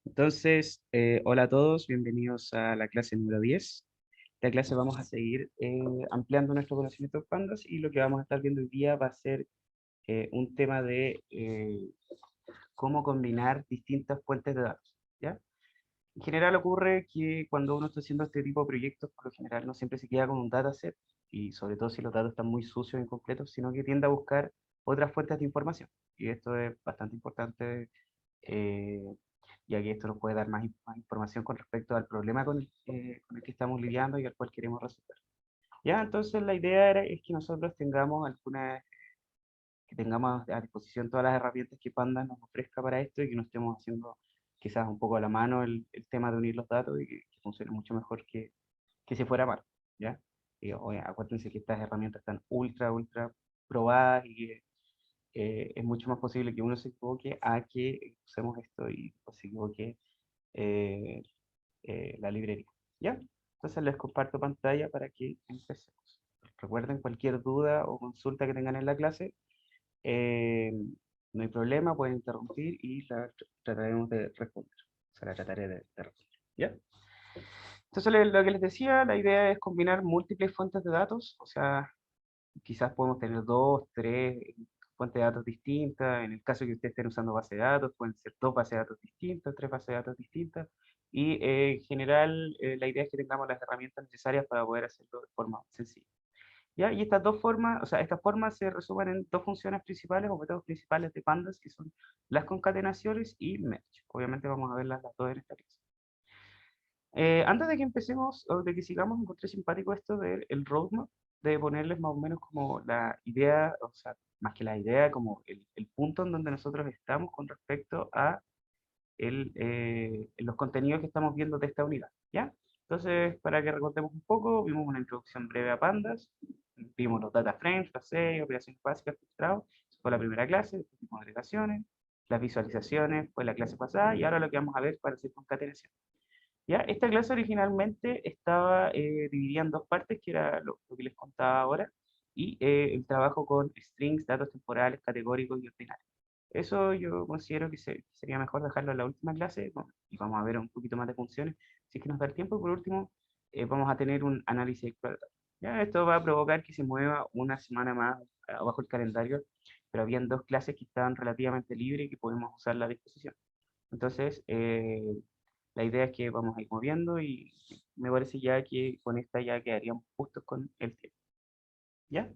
Entonces, hola a todos, bienvenidos a la clase número 10. Esta clase vamos a seguir ampliando nuestro conocimiento de pandas y lo que vamos a estar viendo hoy día va a ser un tema de cómo combinar distintas fuentes de datos, ¿ya? En general ocurre que cuando uno está haciendo este tipo de proyectos, por lo general no siempre se queda con un dataset y sobre todo si los datos están muy sucios e incompletos, sino que tiende a buscar otras fuentes de información. Y esto es bastante importante eh, ya que esto nos puede dar más información con respecto al problema con el que estamos lidiando y al cual queremos resolver. Ya, entonces la idea es que nosotros que tengamos a disposición todas las herramientas que Panda nos ofrezca para esto y que no estemos haciendo quizás un poco a la mano el tema de unir los datos y que funcione mucho mejor que si fuera mal, ¿ya? Y, oye, acuérdense que estas herramientas están ultra probadas y que es mucho más posible que uno se equivoque a que usemos esto y pues, se equivoque eh, la librería. ¿Ya? Entonces les comparto pantalla para que empecemos. Recuerden cualquier duda o consulta que tengan en la clase, eh, no hay problema, pueden interrumpir y trataremos de responder. O sea, la trataré de responder. ¿Ya? Entonces lo que les decía, la idea es combinar múltiples fuentes de datos, o sea, quizás podemos tener dos, tres fuentes de datos distintas. En el caso que ustedes estén usando base de datos, pueden ser dos bases de datos distintas, tres bases de datos distintas. Y en general, la idea es que tengamos las herramientas necesarias para poder hacerlo de forma sencilla. ¿Ya? Y estas dos formas, o sea, estas formas se resumen en dos funciones principales o métodos principales de Pandas, que son las concatenaciones y merge. Obviamente vamos a verlas las dos en esta clase. Antes de que empecemos o de que sigamos, encontré simpático esto del el roadmap, de ponerles más o menos como la idea, o sea, más que la idea, como el punto en donde nosotros estamos con respecto a los contenidos que estamos viendo de esta unidad, ¿ya? Entonces, para que recordemos un poco, vimos una introducción breve a Pandas, vimos los data frames, las series, operaciones básicas, filtrados, eso fue la primera clase, después vimos agregaciones, las visualizaciones fue la clase pasada, y ahora lo que vamos a ver para hacer concatenación. ¿Ya? Esta clase originalmente estaba dividida en dos partes, que era lo que les contaba ahora, y el trabajo con strings, datos temporales, categóricos y ordinales. Eso yo considero que sería mejor dejarlo en la última clase, bueno, y vamos a ver un poquito más de funciones, si es que nos da el tiempo. Y por último, vamos a tener un análisis exploratorio. ¿Ya? Esto va a provocar que se mueva una semana más abajo el calendario, pero habían dos clases que estaban relativamente libres y que podemos usar a disposición. Entonces, la idea es que vamos a ir moviendo y me parece ya que con esta ya quedaríamos justos con el tiempo. ¿Ya?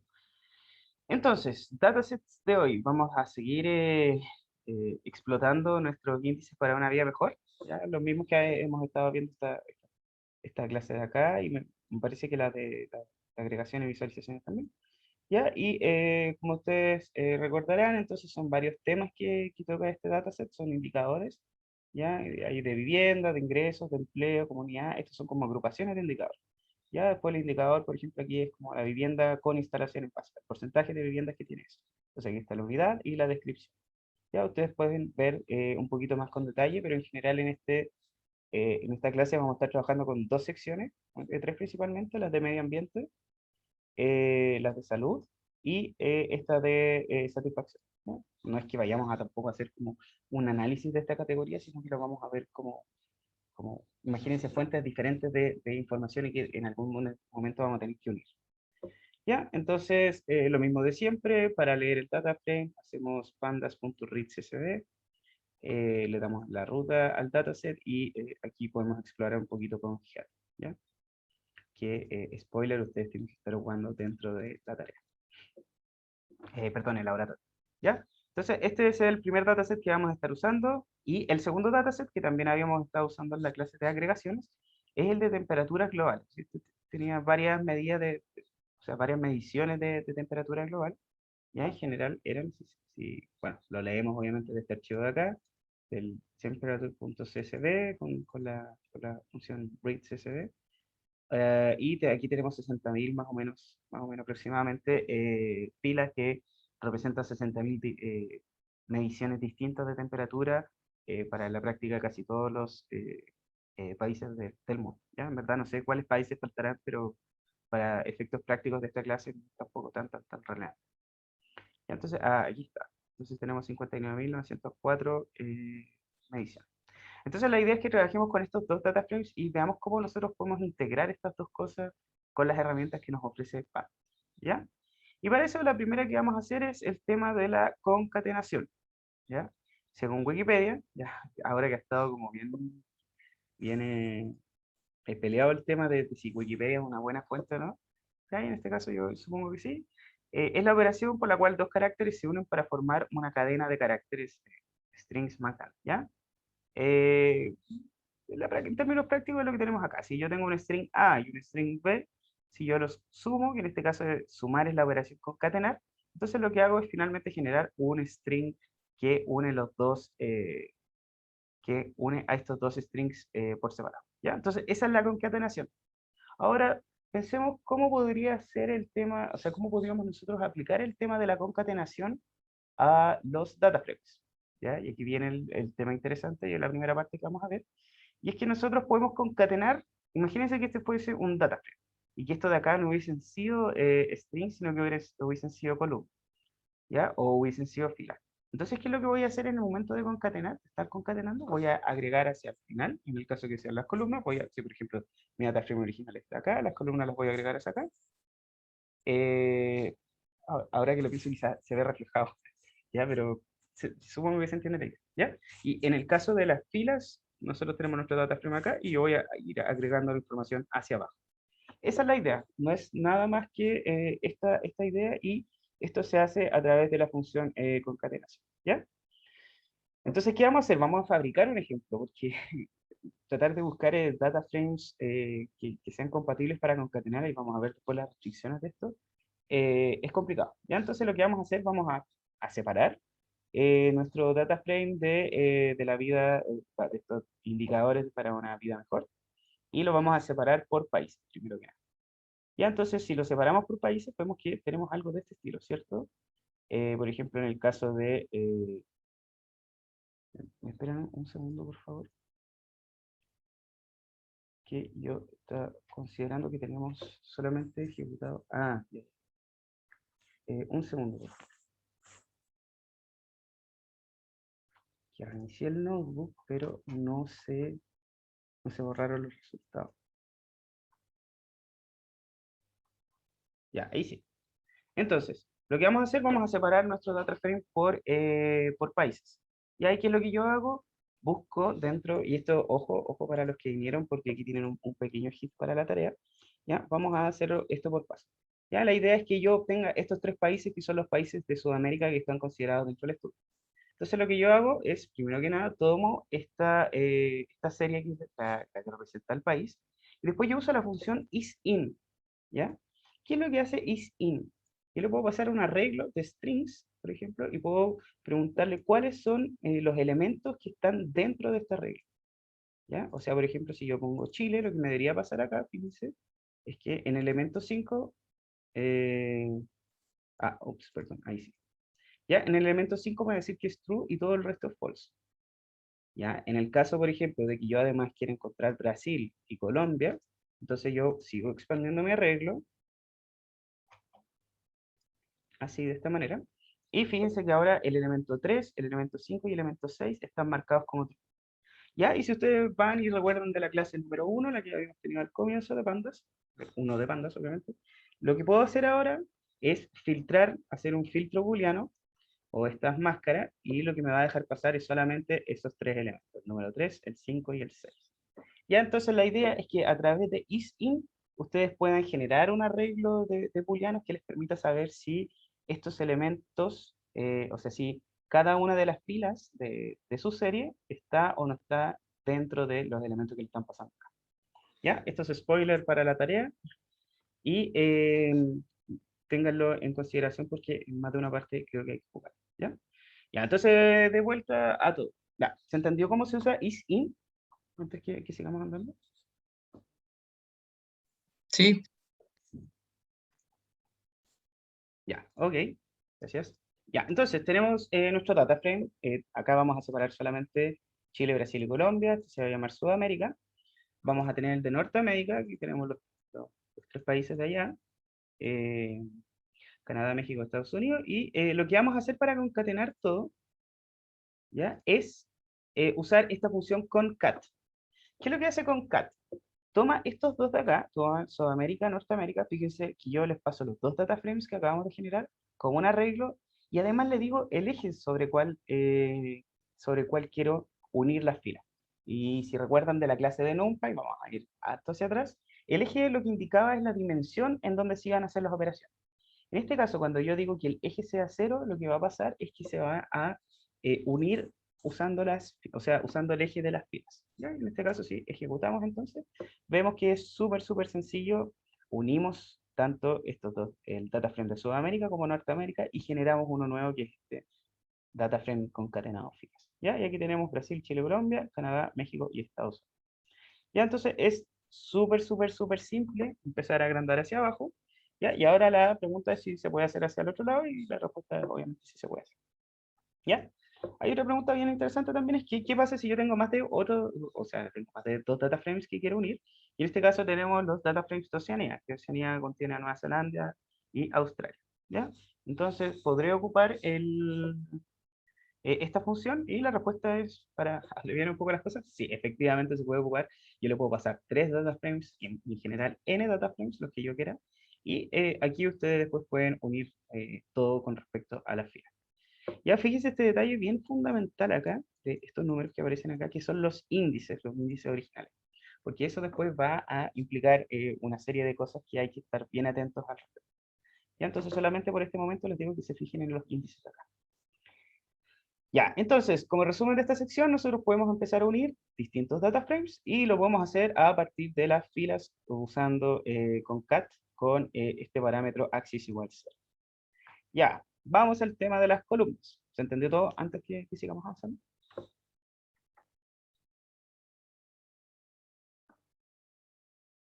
Entonces, datasets de hoy. Vamos a seguir explotando nuestros índices para una vida mejor. ¿Ya? Los mismos que hemos estado viendo esta clase de acá y me parece que la agregación y visualizaciones también. ¿Ya? Y como ustedes recordarán, entonces son varios temas que toca este dataset, son indicadores, ¿ya? Hay de vivienda, de ingresos, de empleo, comunidad, estos son como agrupaciones de indicadores. Ya después el indicador, por ejemplo, aquí es como la vivienda con instalaciones básicas, el porcentaje de viviendas que tiene eso. Entonces aquí está la unidad y la descripción. Ya ustedes pueden ver un poquito más con detalle, pero en general en esta clase vamos a estar trabajando con dos secciones, tres principalmente, las de medio ambiente, las de salud y esta de satisfacción, ¿no? No es que vayamos a tampoco hacer como un análisis de esta categoría, sino que lo vamos a ver como imagínense, fuentes diferentes de información y que en algún momento vamos a tener que unir. ¿Ya? Entonces, lo mismo de siempre, para leer el data frame, hacemos pandas.readcsv, le damos la ruta al dataset y aquí podemos explorar un poquito con GitHub, ¿ya? Que, spoiler, ustedes tienen que estar jugando dentro de la tarea. Perdón, el laboratorio. ¿Ya? Entonces, este es el primer dataset que vamos a estar usando y el segundo dataset que también habíamos estado usando en la clase de agregaciones es el de temperaturas globales. ¿Sí? Este tenía varias medidas o sea, varias mediciones de temperatura global. Ya en general eran, bueno, lo leemos obviamente de este archivo de acá, del temperature.csv con la función readcsv. Aquí tenemos 60.000 más o menos aproximadamente, pilas que representan 60.000 mediciones distintas de temperatura para la práctica casi todos los países del mundo. ¿Ya? En verdad no sé cuáles países faltarán, pero para efectos prácticos de esta clase tampoco tan relevante. Ya, entonces, aquí está. Entonces tenemos 59.904 mediciones. Entonces la idea es que trabajemos con estos dos data frames y veamos cómo nosotros podemos integrar estas dos cosas con las herramientas que nos ofrece Spark, ¿ya? Y para eso la primera que vamos a hacer es el tema de la concatenación, ¿ya? Según Wikipedia, ya, ahora que ha estado como bien peleado el tema de si Wikipedia es una buena fuente o no, ¿ya? Y en este caso yo supongo que sí, es la operación por la cual dos caracteres se unen para formar una cadena de caracteres strings más grande, ¿ya? Eh, en términos prácticos es lo que tenemos acá. Si yo tengo un string A y un string B, si yo los sumo, que en este caso sumar es la operación concatenar, entonces lo que hago es finalmente generar un string que une los dos, que une a estos dos strings por separado. ¿Ya? Entonces esa es la concatenación. Ahora pensemos cómo podría ser el tema, o sea, cómo podríamos nosotros aplicar el tema de la concatenación a los data frames. ¿Ya? Y aquí viene el tema interesante y es la primera parte que vamos a ver. Y es que nosotros podemos concatenar, imagínense que este fuese un data frame, y que esto de acá no hubiesen sido strings, sino que hubiesen sido columnas, ¿ya? O hubiesen sido filas. Entonces, ¿qué es lo que voy a hacer en el momento de concatenar, de estar concatenando? Voy a agregar hacia el final, en el caso que sean las columnas, voy a, si por ejemplo mi data frame original está acá, las columnas las voy a agregar hacia acá. Eh, Ahora que lo pienso quizás se ve reflejado, ¿ya? Pero supongo que se entiende la idea, ¿ya? Y en el caso de las filas, nosotros tenemos nuestro data frame acá y yo voy a ir agregando la información hacia abajo. Esa es la idea, no es nada más que esta idea y esto se hace a través de la función concatenación, ¿ya? Entonces, ¿qué vamos a hacer? Vamos a fabricar un ejemplo, porque tratar de buscar data frames que sean compatibles para concatenar, y vamos a ver después las restricciones de esto, es complicado. ¿Ya? Entonces lo que vamos a hacer, vamos a separar nuestro data frame de la vida, de estos indicadores para una vida mejor, y lo vamos a separar por países, primero que nada. Ya, entonces si lo separamos por países, vemos que tenemos algo de este estilo, ¿cierto? Por ejemplo, en el caso de... ¿me esperan un segundo, por favor? Que yo estaba considerando que teníamos solamente ejecutado... Ah, ya. Un segundo, por favor. Que reinicié el notebook, pero no se borraron los resultados. Ya, ahí sí. Entonces, lo que vamos a hacer, vamos a separar nuestro data frame por países. Y ahí, ¿qué es lo que yo hago? Busco dentro, y esto, ojo para los que vinieron, porque aquí tienen un pequeño hit para la tarea. ¿Ya? Vamos a hacer esto por paso. Ya, la idea es que yo obtenga estos tres países, que son los países de Sudamérica que están considerados dentro del estudio. Entonces, lo que yo hago es, primero que nada, tomo esta serie aquí, la que representa el país, y después yo uso la función isIn, ¿ya? ¿Qué es lo que hace isIn? Yo le puedo pasar un arreglo de strings, por ejemplo, y puedo preguntarle cuáles son los elementos que están dentro de esta regla, ¿ya? O sea, por ejemplo, si yo pongo Chile, lo que me debería pasar acá, fíjense, es que en el elemento 5, eh, ups, perdón, ahí sí. Ya, en el elemento 5 me va a decir que es true y todo el resto es false. Ya, en el caso, por ejemplo, de que yo además quiera encontrar Brasil y Colombia, entonces yo sigo expandiendo mi arreglo así de esta manera. Y fíjense que ahora el elemento 3, el elemento 5 y el elemento 6 están marcados como true. ¿Ya? Y si ustedes van y recuerdan de la clase número 1, la que habíamos tenido al comienzo de pandas, uno de pandas obviamente, lo que puedo hacer ahora es filtrar, hacer un filtro booleano o estas máscaras, y lo que me va a dejar pasar es solamente esos tres elementos, el número 3, el 5 y el 6. Ya, entonces la idea es que a través de isIn ustedes puedan generar un arreglo de booleanos que les permita saber si estos elementos, o sea, si cada una de las filas de su serie está o no está dentro de los elementos que le están pasando acá. ¿Ya? Esto es spoiler para la tarea y ténganlo en consideración porque en más de una parte creo que hay que jugar. ¿Ya? Ya, entonces de vuelta a todo. Ya, ¿se entendió cómo se usa isIn? Antes que sigamos andando. Sí, Ya, ok, gracias. Ya, entonces tenemos nuestro data frame. Acá vamos a separar solamente Chile, Brasil y Colombia. Este se va a llamar Sudamérica. Vamos a tener el de Norteamérica, aquí tenemos los tres países de allá. eh, Canadá, México, Estados Unidos. Y lo que vamos a hacer para concatenar todo, ¿ya? Es usar esta función concat. ¿Qué es lo que hace concat? Toma estos dos de acá, toma Sudamérica, Norteamérica, fíjense que yo les paso los dos data frames que acabamos de generar como un arreglo y además le digo el eje sobre cuál quiero unir las filas. Y si recuerdan de la clase de NumPy, vamos a ir harto hacia atrás, el eje lo que indicaba es la dimensión en donde se iban a hacer las operaciones. En este caso, cuando yo digo que el eje sea 0, lo que va a pasar es que se va a unir usando usando el eje de las filas. ¿Ya? En este caso, si ejecutamos entonces, vemos que es súper, súper sencillo. Unimos tanto estos dos, el data frame de Sudamérica como Norteamérica, y generamos uno nuevo que es este data frame concatenado. Fíjense. ¿Ya? Y aquí tenemos Brasil, Chile, Colombia, Canadá, México y Estados Unidos. ¿Ya? Entonces es súper, súper, súper simple empezar a agrandar hacia abajo. ¿Ya? Y ahora la pregunta es si se puede hacer hacia el otro lado y la respuesta es obviamente sí se puede hacer. ¿Ya? Hay otra pregunta bien interesante también, es que, ¿qué pasa si yo tengo más de tengo más de dos data frames que quiero unir? Y en este caso tenemos los data frames de Oceanía, que Oceanía contiene a Nueva Zelanda y Australia, ¿ya? Entonces, ¿podré ocupar esta función? Y la respuesta es, para aliviar un poco las cosas, sí, efectivamente se puede ocupar. Yo le puedo pasar tres data frames, en general n data frames, los que yo quiera, y aquí ustedes después pueden unir todo con respecto a la fila. Ya fíjese este detalle bien fundamental acá, de estos números que aparecen acá, que son los índices originales, porque eso después va a implicar una serie de cosas que hay que estar bien atentos al respecto. Ya, entonces solamente por este momento les digo que se fijen en los índices acá. Ya, entonces, como resumen de esta sección, nosotros podemos empezar a unir distintos data frames y lo podemos hacer a partir de las filas usando concat con este parámetro axis igual 0. Ya, vamos al tema de las columnas. ¿Se entendió todo antes que sigamos avanzando?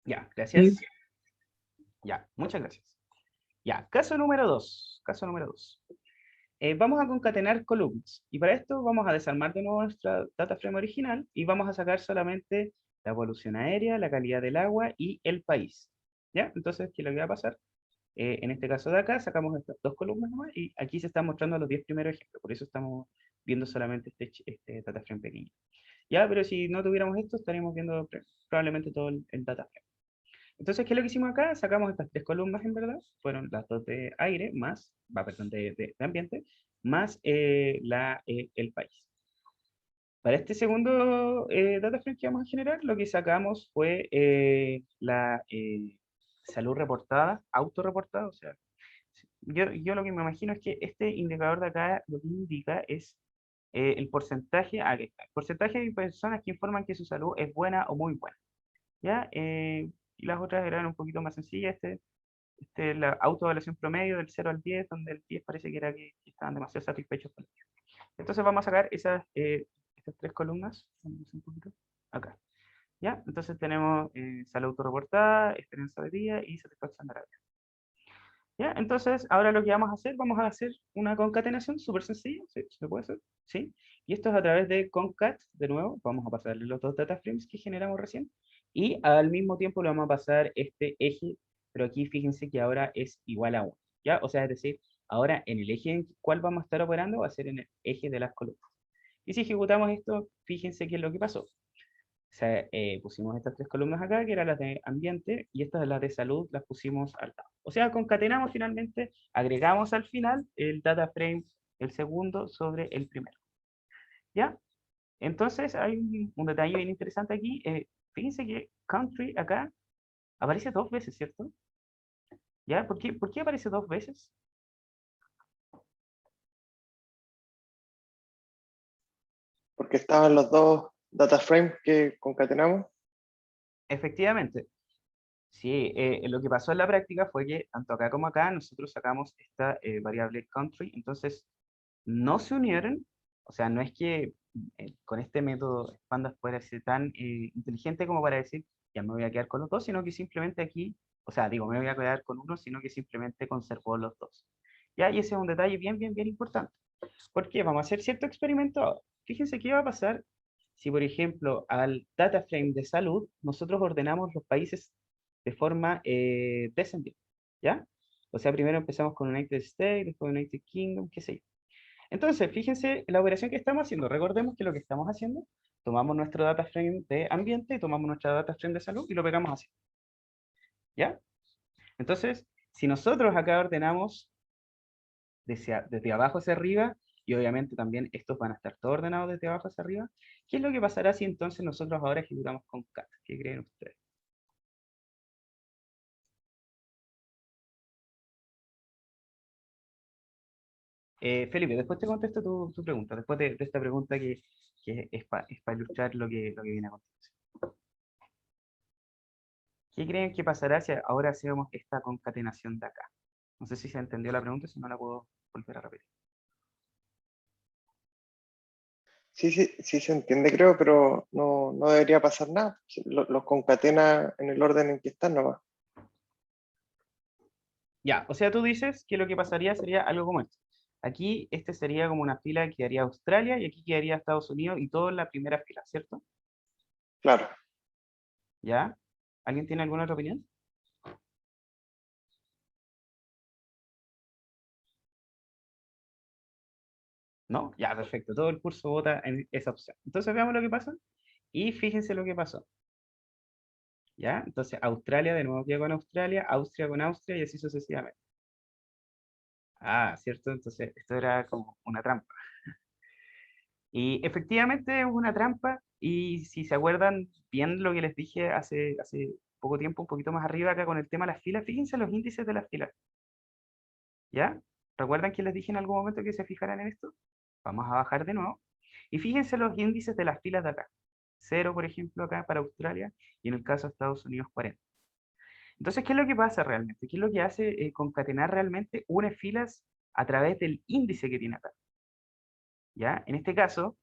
Ya, gracias. Sí. Ya, muchas gracias. Ya, caso número 2. Caso número 2. Vamos a concatenar columnas. Y para esto vamos a desarmar de nuevo nuestra data frame original y vamos a sacar solamente la evolución aérea, la calidad del agua y el país. ¿Ya? Entonces, ¿qué es lo que va a pasar? En este caso de acá, sacamos estas dos columnas nomás y aquí se están mostrando los 10 primeros ejemplos. Por eso estamos viendo solamente este data frame pequeño. Ya, pero si no tuviéramos esto, estaríamos viendo probablemente todo el data frame. Entonces, ¿qué es lo que hicimos acá? Sacamos estas tres columnas, en verdad, fueron las dos de aire, perdón, de ambiente, más el país. Para este segundo data frame que vamos a generar, lo que sacamos fue la salud reportada, autorreportada, o sea, yo lo que me imagino es que este indicador de acá lo que indica es el porcentaje, aquí está, el porcentaje de personas que informan que su salud es buena o muy buena. ¿Ya? Y las otras eran un poquito más sencillas. La autoevaluación promedio del 0 al 10, donde el 10 parece que era que estaban demasiado satisfechos con ello. Entonces vamos a sacar estas tres columnas, vamos un poquito, acá. ¿Ya? Entonces tenemos salud autorreportada, esperanza de vida y satisfacción de la vida. ¿Ya? Entonces, ahora lo que vamos a hacer una concatenación súper sencilla, ¿sí? ¿Se puede hacer? ¿Sí? Y esto es a través de concat, de nuevo, vamos a pasarle los dos data frames que generamos recién, y al mismo tiempo le vamos a pasar este eje, pero aquí fíjense que ahora es igual a 1, ¿ya? O sea, es decir, ahora en el eje en el cual vamos a estar operando va a ser en el eje de las columnas. Y si ejecutamos esto, fíjense qué es lo que pasó. O sea, pusimos estas tres columnas acá, que eran las de ambiente, y estas las de salud las pusimos al lado. O sea, concatenamos finalmente, agregamos al final el data frame, el segundo sobre el primero. ¿Ya? Entonces, hay un detalle bien interesante aquí. Fíjense que country acá aparece dos veces, ¿cierto? ¿Ya? ¿Por qué aparece dos veces? Porque estaban los dos data frames que concatenamos. Efectivamente. Sí, lo que pasó en la práctica fue que tanto acá como acá nosotros sacamos esta variable country, entonces no se unieron, o sea, no es que con este método Pandas fuera ser tan inteligente como para decir, ya me voy a quedar con los dos, sino que simplemente aquí, o sea, digo, me voy a quedar con uno, sino que simplemente conservó los dos. Ya, y ese es un detalle bien, bien, bien importante. Porque vamos a hacer cierto experimento ahora. Fíjense qué va a pasar si, por ejemplo, al data frame de salud, nosotros ordenamos los países de forma descendiente, ¿ya? O sea, primero empezamos con United States, después United Kingdom, qué sé yo. Entonces, fíjense la operación que estamos haciendo. Recordemos que lo que estamos haciendo, tomamos nuestro data frame de ambiente y tomamos nuestra data frame de salud y lo pegamos así. ¿Ya? Entonces, si nosotros acá ordenamos desde abajo hacia arriba, y obviamente también estos van a estar todos ordenados desde abajo hacia arriba, ¿qué es lo que pasará si entonces nosotros ahora ejecutamos con cat? ¿Qué creen ustedes? Felipe, después te contesto tu pregunta, después de esta pregunta que es para ilustrar lo que viene a continuación. ¿Qué creen que pasará si ahora hacemos esta concatenación de acá? No sé si se entendió la pregunta, si no la puedo volver a repetir. Sí, sí, sí se entiende, creo, pero no debería pasar nada. Los concatena en el orden en que están nomás. Ya, o sea, tú dices que lo que pasaría sería algo como esto. Aquí este sería como una fila que quedaría Australia y aquí quedaría Estados Unidos y todo en la primera fila, ¿cierto? Claro. ¿Ya? ¿Alguien tiene alguna otra opinión? ¿No? Ya, perfecto. Todo el curso vota en esa opción. Entonces veamos lo que pasa y fíjense lo que pasó. ¿Ya? Entonces Australia de nuevo queda con Australia, Austria con Austria y así sucesivamente. Ah, ¿cierto? Entonces esto era como una trampa. Y efectivamente es una trampa y si se acuerdan bien lo que les dije hace poco tiempo, un poquito más arriba acá con el tema de las filas, fíjense los índices de las filas, ¿ya? ¿Recuerdan que les dije en algún momento que se fijaran en esto? Vamos a bajar de nuevo. Y fíjense los índices de las filas de acá. Cero, por ejemplo, acá para Australia y en el caso de Estados Unidos 40. Entonces, ¿qué es lo que pasa realmente? ¿Qué es lo que hace concatenar realmente? Une filas a través del índice que tiene acá, ¿ya? En este caso,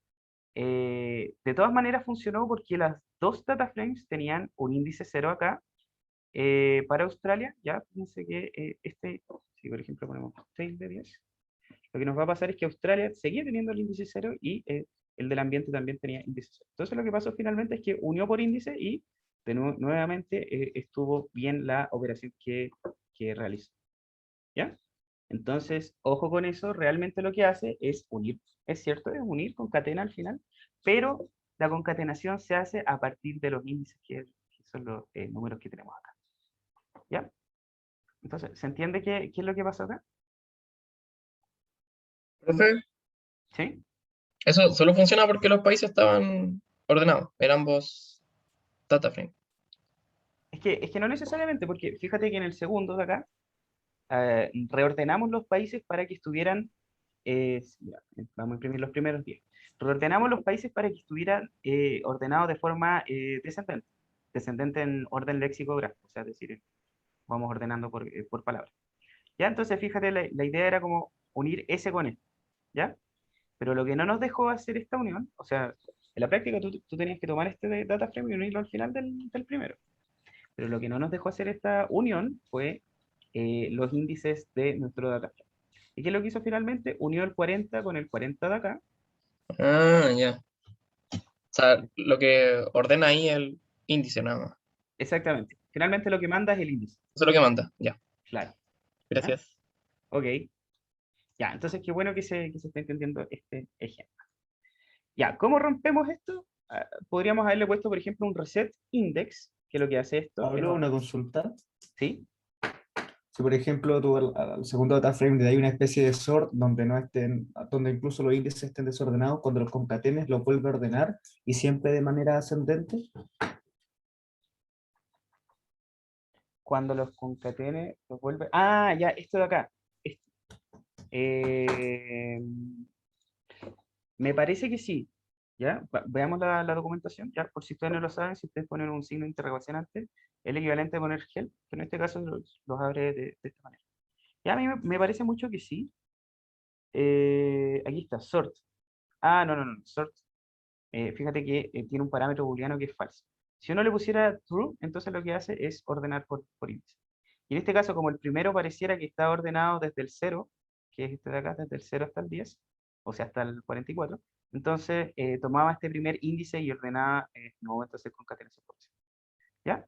de todas maneras funcionó porque las dos data frames tenían un índice cero acá para Australia. Ya, fíjense que si por ejemplo ponemos 6 de 10, lo que nos va a pasar es que Australia seguía teniendo el índice cero y el del ambiente también tenía índice cero. Entonces lo que pasó finalmente es que unió por índice y nuevamente estuvo bien la operación que realizó. ¿Ya? Entonces, ojo con eso, realmente lo que hace es unir, es cierto, es unir, concatena al final, pero la concatenación se hace a partir de los índices que son los números que tenemos acá. ¿Ya? Entonces, ¿se entiende qué es lo que pasó acá? Profe, ¿Sí? eso solo funciona porque los países estaban ordenados en ambos data frames. Es que no necesariamente, porque fíjate que en el segundo de acá, reordenamos los países para que estuvieran, ya, vamos a imprimir los primeros 10. Reordenamos los países para que estuvieran ordenados de forma descendente en orden léxico-gráfico, o sea, es decir, vamos ordenando por palabra. ¿Ya? Entonces, fíjate, la idea era como unir ese con este, ¿ya? Pero lo que no nos dejó hacer esta unión, o sea, en la práctica tú tenías que tomar este data frame y unirlo al final del primero. Pero lo que no nos dejó hacer esta unión fue los índices de nuestro data frame. ¿Y qué es lo que hizo finalmente? Unió el 40 con el 40 de acá. Ah, ya. O sea, lo que ordena ahí es el índice nada más. Exactamente. Finalmente lo que manda es el índice. Eso es lo que manda. Ya. Claro. ¿Ya? Gracias. Ok. Ya, entonces qué bueno que se esté entendiendo este ejemplo. Ya, ¿cómo rompemos esto? Podríamos haberle puesto, por ejemplo, un reset index, que lo que hace esto es... Pablo, una consulta. ¿Sí? Si por ejemplo tú al segundo data frame le das una especie de sort donde no estén, donde incluso los índices estén desordenados, cuando los concatenes los vuelve a ordenar y siempre de manera ascendente. Cuando los concatene, los vuelve... Ah, ya, esto de acá. Esto. Eh, Me parece que sí. ¿Ya? Veamos la documentación. Ya, por si ustedes no lo saben, si ustedes ponen un signo de interrogación antes, el equivalente a poner help, que en este caso los abre de esta manera. Ya, a mí me parece mucho que sí. Aquí está, sort. Ah, no, no, no, sort. Fíjate que tiene un parámetro booleano que es falso. Si uno le pusiera true, entonces lo que hace es ordenar por índice. Y en este caso, como el primero pareciera que está ordenado desde el cero, que es este de acá, desde el cero hasta el 10, o sea, hasta el 44, entonces tomaba este primer índice y ordenaba en el momento de hacer concatenación por opción. ¿Ya?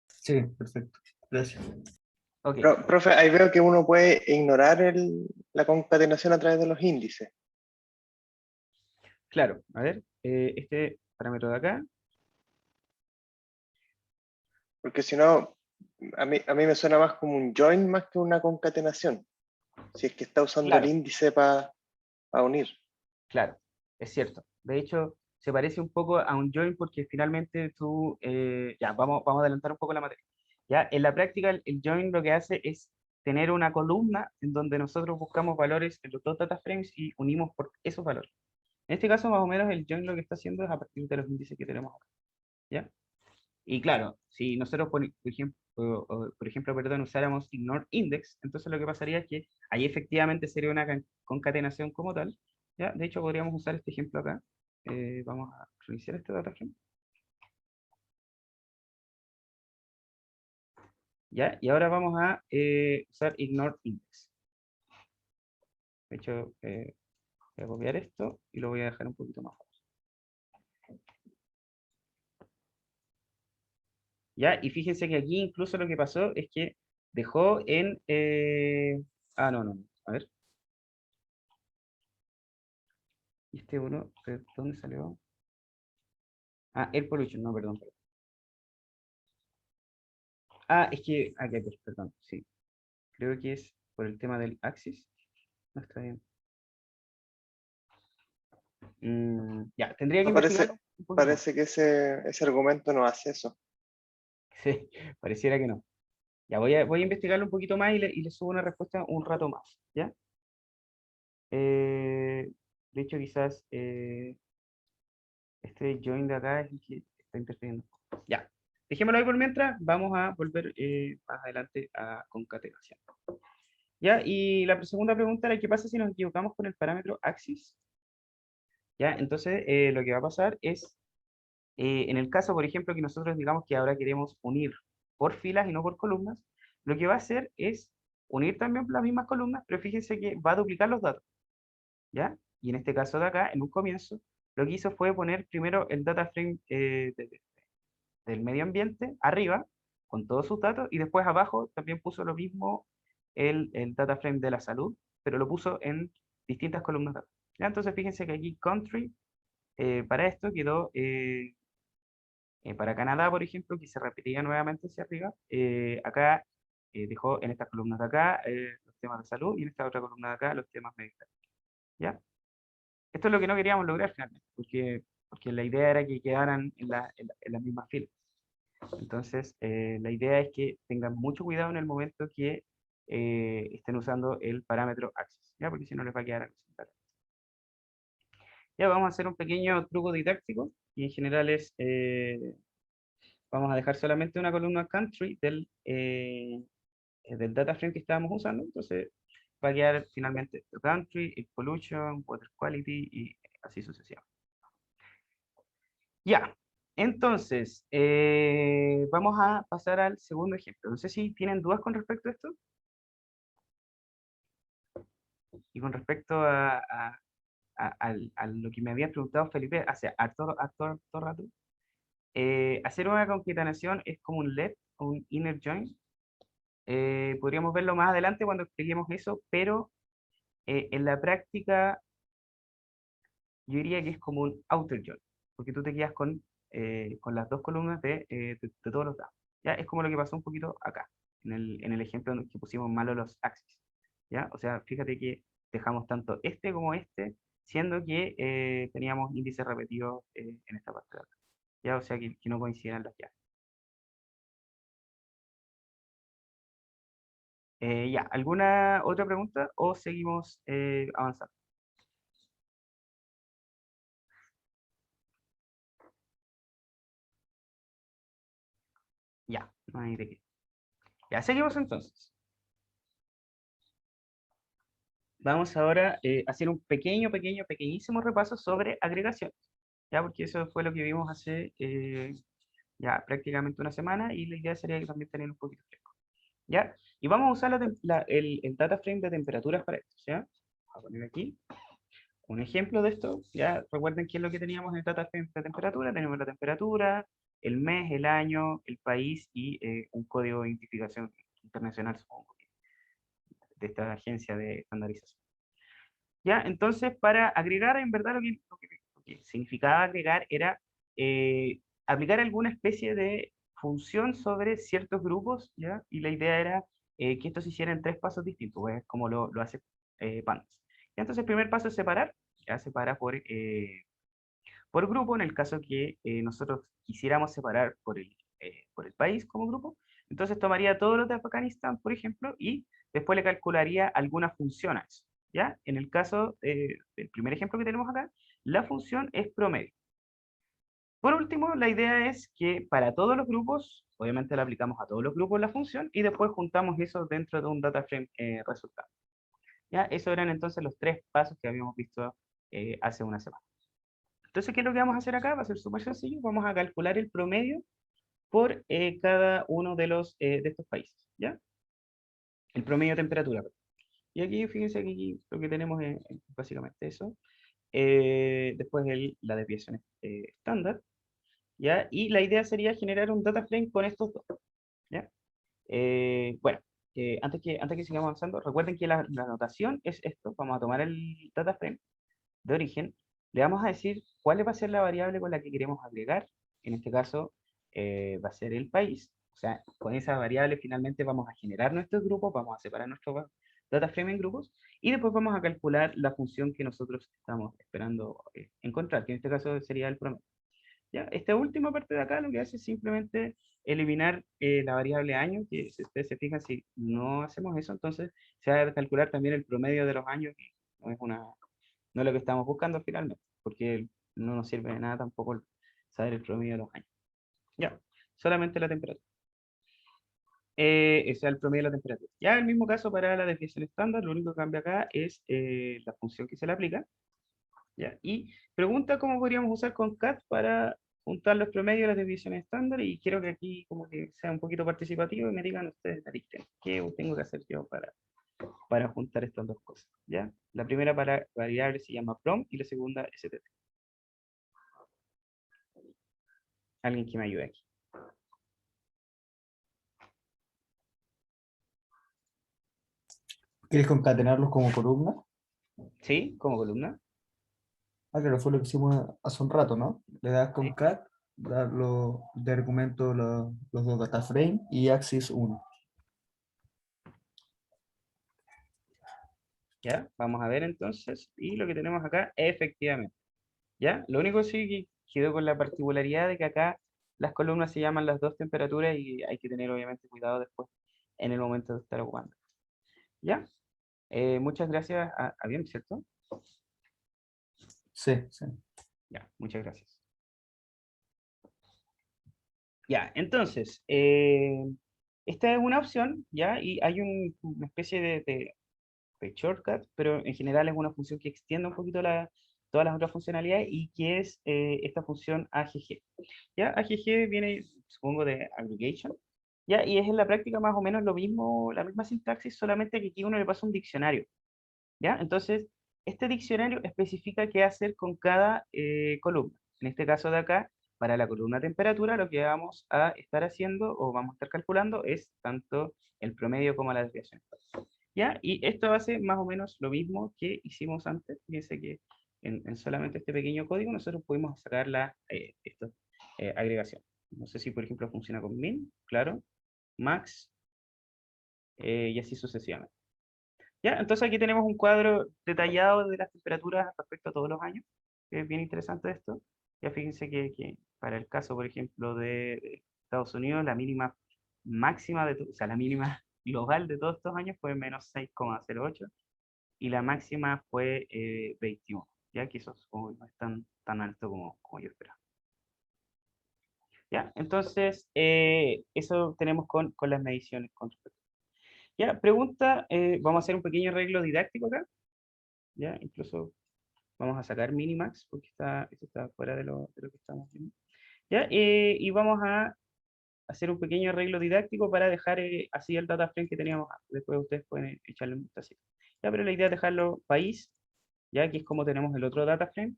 Sí, perfecto. Gracias. Ok, Profe, ahí veo que uno puede ignorar la concatenación a través de los índices. claro, a ver, este parámetro de acá, Porque si no, a mí me suena más como un join más que una concatenación. Si es que está usando el claro, índice para unir. claro, es cierto. De hecho, se parece un poco a un join porque finalmente tú, ya, vamos a adelantar un poco la materia. Ya, en la práctica, el join lo que hace es tener una columna en donde nosotros buscamos valores en los dos data frames y unimos por esos valores. En este caso, más o menos, el join lo que está haciendo es a partir de los índices que tenemos acá. ¿Ya? Y claro, si nosotros, por ejemplo, perdón, usáramos ignore index, entonces lo que pasaría es que ahí efectivamente sería una concatenación como tal. ¿Ya? De hecho, podríamos usar este ejemplo acá. Vamos a reiniciar este dataframe. ¿Ya? Y ahora vamos a usar ignore index. De hecho, voy a copiar esto y lo voy a dejar un poquito más abajo. ¿Ya? Y fíjense que aquí incluso lo que pasó es que dejó en... no. A ver. Este uno, ¿de dónde salió? Ah, Air Pollution, no, perdón. Ah, es que, aquí, perdón, sí. Creo que es por el tema del Axis. No está bien. Ya, tendría que No, investigarlo un poquito más. parece que ese argumento no hace eso. Sí, pareciera que no. Ya, voy a investigarlo un poquito más y le subo una respuesta un rato más, ¿ya? De hecho, quizás este join de acá es el que está interfiriendo. Ya, dejémoslo ahí por mientras. Vamos a volver más adelante a concatenación. ¿Ya? Y la segunda pregunta era, ¿qué pasa si nos equivocamos con el parámetro axis? ¿Ya? Entonces, lo que va a pasar es, en el caso, por ejemplo, que nosotros digamos que ahora queremos unir por filas y no por columnas, lo que va a hacer es unir también las mismas columnas, pero fíjense que va a duplicar los datos, ¿ya? Y en este caso de acá, en un comienzo, lo que hizo fue poner primero el data frame del medio ambiente arriba, con todos sus datos, y después abajo también puso lo mismo el data frame de la salud, pero lo puso en distintas columnas de datos. ¿Ya? Entonces fíjense que aquí country, para esto quedó, para Canadá, por ejemplo, que se repetiría nuevamente hacia arriba, acá dejó en estas columnas de acá los temas de salud y en esta otra columna de acá los temas médicos. ¿Ya? Esto es lo que no queríamos lograr finalmente, porque la idea era que quedaran en las mismas filas. Entonces, la idea es que tengan mucho cuidado en el momento que estén usando el parámetro axis, ¿ya? Porque si no les va a quedar algo sin parámetro. Ya vamos a hacer un pequeño truco didáctico y en general es, vamos a dejar solamente una columna country del data frame que estábamos usando. Entonces, va a quedar finalmente esto, country, air pollution, water quality y así sucesivamente. Ya, entonces, vamos a pasar al segundo ejemplo. No sé si tienen dudas con respecto a esto. Y con respecto a lo que me había preguntado Felipe hace harto rato, hacer una concatenación es como un let, un inner join. Podríamos verlo más adelante cuando expliquemos eso, pero en la práctica yo diría que es como un outer join, porque tú te quedas con las dos columnas de todos los datos. ¿Ya? Es como lo que pasó un poquito acá, en el ejemplo en el que pusimos malo los axis. ¿Ya? O sea, fíjate que dejamos tanto este como este, siendo que teníamos índices repetidos en esta parte de acá. ¿Ya? O sea, que no coincidan las llaves. Ya, ¿alguna otra pregunta o seguimos avanzando? Ya, no hay de qué. Ya, seguimos entonces. Vamos ahora a hacer un pequeñísimo repaso sobre agregaciones, ¿ya? Porque eso fue lo que vimos hace ya prácticamente una semana y la idea sería que también tener un poquito fresco, ¿ya? Y vamos a usar el data frame de temperaturas para esto, ¿ya? Voy a poner aquí un ejemplo de esto, ¿ya? Recuerden qué es lo que teníamos en el data frame de temperatura. Tenemos la temperatura, el mes, el año, el país y un código de identificación, internacional, supongo, de esta agencia de estandarización. ¿Ya? Entonces, para agregar, en verdad, lo que significaba agregar era aplicar alguna especie de función sobre ciertos grupos, ¿ya? Y la idea era que esto se hiciera en 3 pasos distintos, pues, como lo hace Pandas. Y entonces, el primer paso es separar, ya separa por grupo, en el caso que nosotros quisiéramos separar por el país como grupo. Entonces tomaría todos los de Afganistán, por ejemplo, y después le calcularía alguna función a eso. ¿Ya? En el caso del primer ejemplo que tenemos acá, la función es promedio. Por último, la idea es que para todos los grupos, obviamente la aplicamos a todos los grupos la función, y después juntamos eso dentro de un data frame resultado. ¿Ya? Esos eran entonces los 3 pasos que habíamos visto hace una semana. Entonces, ¿qué es lo que vamos a hacer acá? Va a ser súper sencillo. Vamos a calcular el promedio por cada uno de estos países, ¿ya? El promedio de temperatura. Y aquí, fíjense que aquí lo que tenemos es básicamente eso. Después la desviación estándar, ¿ya? Y la idea sería generar un data frame con estos dos, ¿ya? Bueno, antes que sigamos avanzando, recuerden que la notación es esto. Vamos a tomar el data frame de origen, le vamos a decir cuál va a ser la variable con la que queremos agregar. En este caso va a ser el país. O sea, con esa variable finalmente vamos a generar nuestros grupos, vamos a separar nuestro data frame en grupos y después vamos a calcular la función que nosotros estamos esperando encontrar, que en este caso sería el promedio. ¿Ya? Esta última parte de acá lo que hace es simplemente eliminar la variable año, que si ustedes se fijan, si no hacemos eso, entonces se va a calcular también el promedio de los años, que no es lo que estamos buscando finalmente, porque no nos sirve de nada tampoco saber el promedio de los años. Ya, solamente la temperatura. O sea, el promedio de la temperatura. Ya, el mismo caso para la desviación estándar, lo único que cambia acá es la función que se le aplica. Ya, y pregunta cómo podríamos usar concat para juntar los promedios y las desviaciones estándar, y quiero que aquí como que sea un poquito participativo y me digan ustedes, ¿qué tengo que hacer yo para juntar estas dos cosas? ¿Ya? La primera variable se llama prom y la segunda stt. Alguien que me ayude aquí. ¿Quieres concatenarlos como columna? ¿Sí? Como columna. Ah, claro, fue lo que hicimos hace un rato, ¿no? Le das Sí. concat, darlo de argumento los dos data frame y axis 1. ¿Ya? Vamos a ver entonces. Y lo que tenemos acá, efectivamente. ¿Ya? Lo único sí que quedó con la particularidad de que acá las columnas se llaman las dos temperaturas y hay que tener obviamente cuidado después en el momento de estar ocupando. ¿Ya? Muchas gracias a bien, ¿cierto? Sí, sí. Ya, muchas gracias. Ya, entonces, esta es una opción, ¿ya? Y hay una especie de shortcut, pero en general es una función que extiende un poquito todas las otras funcionalidades y que es esta función AGG. ¿Ya? AGG viene, supongo, de aggregation, ¿ya? Y es en la práctica más o menos lo mismo, la misma sintaxis, solamente que aquí uno le pasa un diccionario, ¿ya? Entonces, este diccionario especifica qué hacer con cada columna. En este caso de acá, para la columna temperatura, lo que vamos a estar haciendo o vamos a estar calculando es tanto el promedio como la desviación. ¿Ya? Y esto hace más o menos lo mismo que hicimos antes. Fíjense que en solamente este pequeño código nosotros pudimos sacar esta agregación. No sé si, por ejemplo, funciona con min, claro, max, y así sucesivamente. ¿Ya? Entonces aquí tenemos un cuadro detallado de las temperaturas respecto a todos los años, que es bien interesante esto. Ya fíjense que para el caso, por ejemplo, de Estados Unidos, la mínima máxima, o sea, la mínima global de todos estos años fue menos 6,08 y la máxima fue 21, ya que eso supongo que no es tan alto como yo esperaba. ¿Ya? Entonces, eso tenemos con las mediciones con respecto. Ya, pregunta, vamos a hacer un pequeño arreglo didáctico acá. ¿Ya? Incluso vamos a sacar minimax porque esto está fuera de lo que estamos viendo. ¿Ya? Y vamos a hacer un pequeño arreglo didáctico para dejar así el data frame que teníamos antes. Después ustedes pueden echarle un vistacito. Ya, pero la idea es dejarlo país, ya que es como tenemos el otro data frame,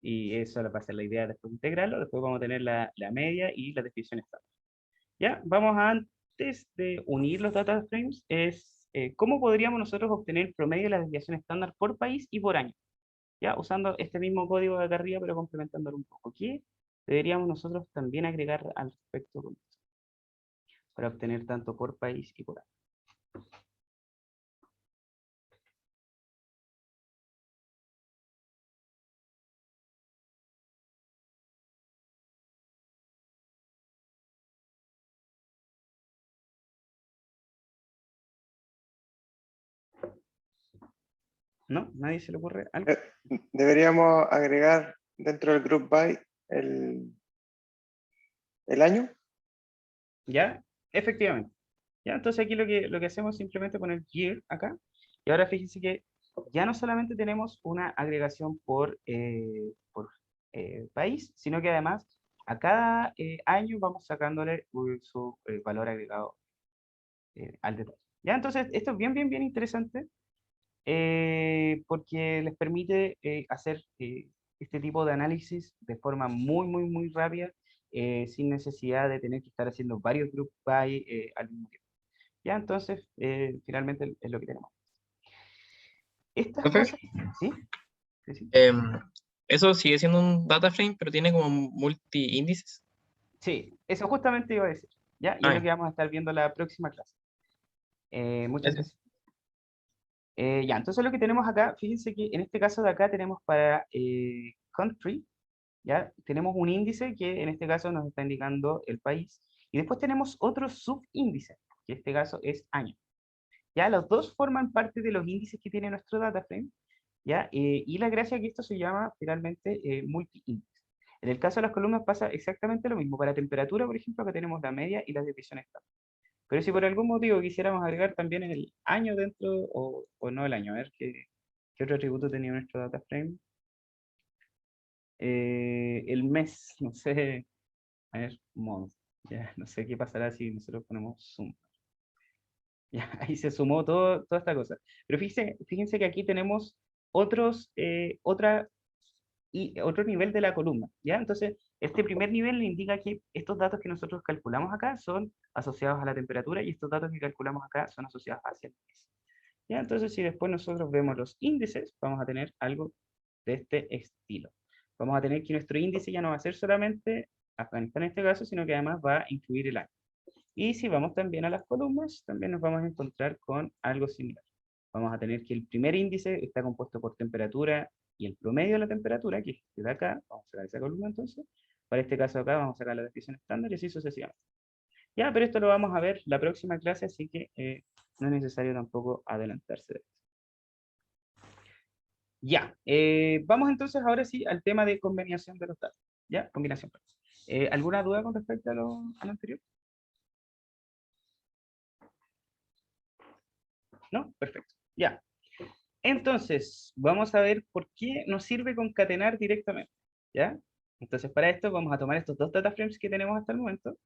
y eso va a ser la idea después de integrarlo. Después vamos a tener la media y la definición estándar. Ya, vamos a antes de unir los data frames es cómo podríamos nosotros obtener el promedio de la desviación estándar por país y por año. Ya usando este mismo código de acá arriba, pero complementándolo un poco. ¿Qué deberíamos nosotros también agregar al respecto con esto? Para obtener tanto por país y por año. ¿No? ¿Nadie se le ocurre algo? Deberíamos agregar dentro del group by el año. ¿Ya? Efectivamente. ¿Ya? Entonces aquí lo que hacemos es simplemente poner year acá. Y ahora fíjense que ya no solamente tenemos una agregación por país, sino que además a cada año vamos sacándole su valor agregado al detalle. ¿Ya? Entonces esto es bien, bien, bien interesante porque les permite hacer este tipo de análisis de forma muy, muy, muy rápida sin necesidad de tener que estar haciendo varios group by al mismo tiempo. Ya, entonces, finalmente es lo que tenemos. Estas Profe, cosas, ¿sí? Sí, sí. eso sigue siendo un data frame, pero tiene como multi-índices. Sí, eso justamente iba a decir, ¿ya? Y es lo que vamos a estar viendo la próxima clase. Muchas Eso. gracias. Ya, entonces lo que tenemos acá, fíjense que en este caso de acá tenemos para country, ¿ya? Tenemos un índice que en este caso nos está indicando el país, y después tenemos otro subíndice, que en este caso es año. Ya, los dos forman parte de los índices que tiene nuestro data frame, ¿ya? Y la gracia es que esto se llama finalmente multi-índice. En el caso de las columnas pasa exactamente lo mismo. Para temperatura, por ejemplo, acá tenemos la media y las desviaciones estándar. Pero si por algún motivo quisiéramos agregar también el año dentro, o no el año, a ver qué otro atributo tenía nuestro data frame. El mes, no sé, a ver, month. Ya, no sé qué pasará si nosotros ponemos zoom. Ya, ahí se sumó toda esta cosa. Pero fíjense que aquí tenemos otro nivel de la columna, ¿ya? Entonces, este primer nivel le indica que estos datos que nosotros calculamos acá son asociados a la temperatura y estos datos que calculamos acá son asociados hacia el mes. ¿Ya? Entonces, si después nosotros vemos los índices, vamos a tener algo de este estilo. Vamos a tener que nuestro índice ya no va a ser solamente Afganistán en este caso, sino que además va a incluir el año. Y si vamos también a las columnas, también nos vamos a encontrar con algo similar. Vamos a tener que el primer índice está compuesto por temperatura y el promedio de la temperatura, que es este de acá, vamos a sacar esa columna entonces. Para este caso acá vamos a sacar la descripción estándar y así sucesivamente. Ya, pero esto lo vamos a ver la próxima clase, así que no es necesario tampoco adelantarse de esto. Ya, vamos entonces ahora sí al tema de combinación de los datos. ¿Ya? Combinación. ¿Alguna duda con respecto a lo anterior? ¿No? Perfecto. Ya. Entonces, vamos a ver por qué nos sirve concatenar directamente. ¿Ya? Entonces, para esto vamos a tomar estos dos data frames que tenemos hasta el momento.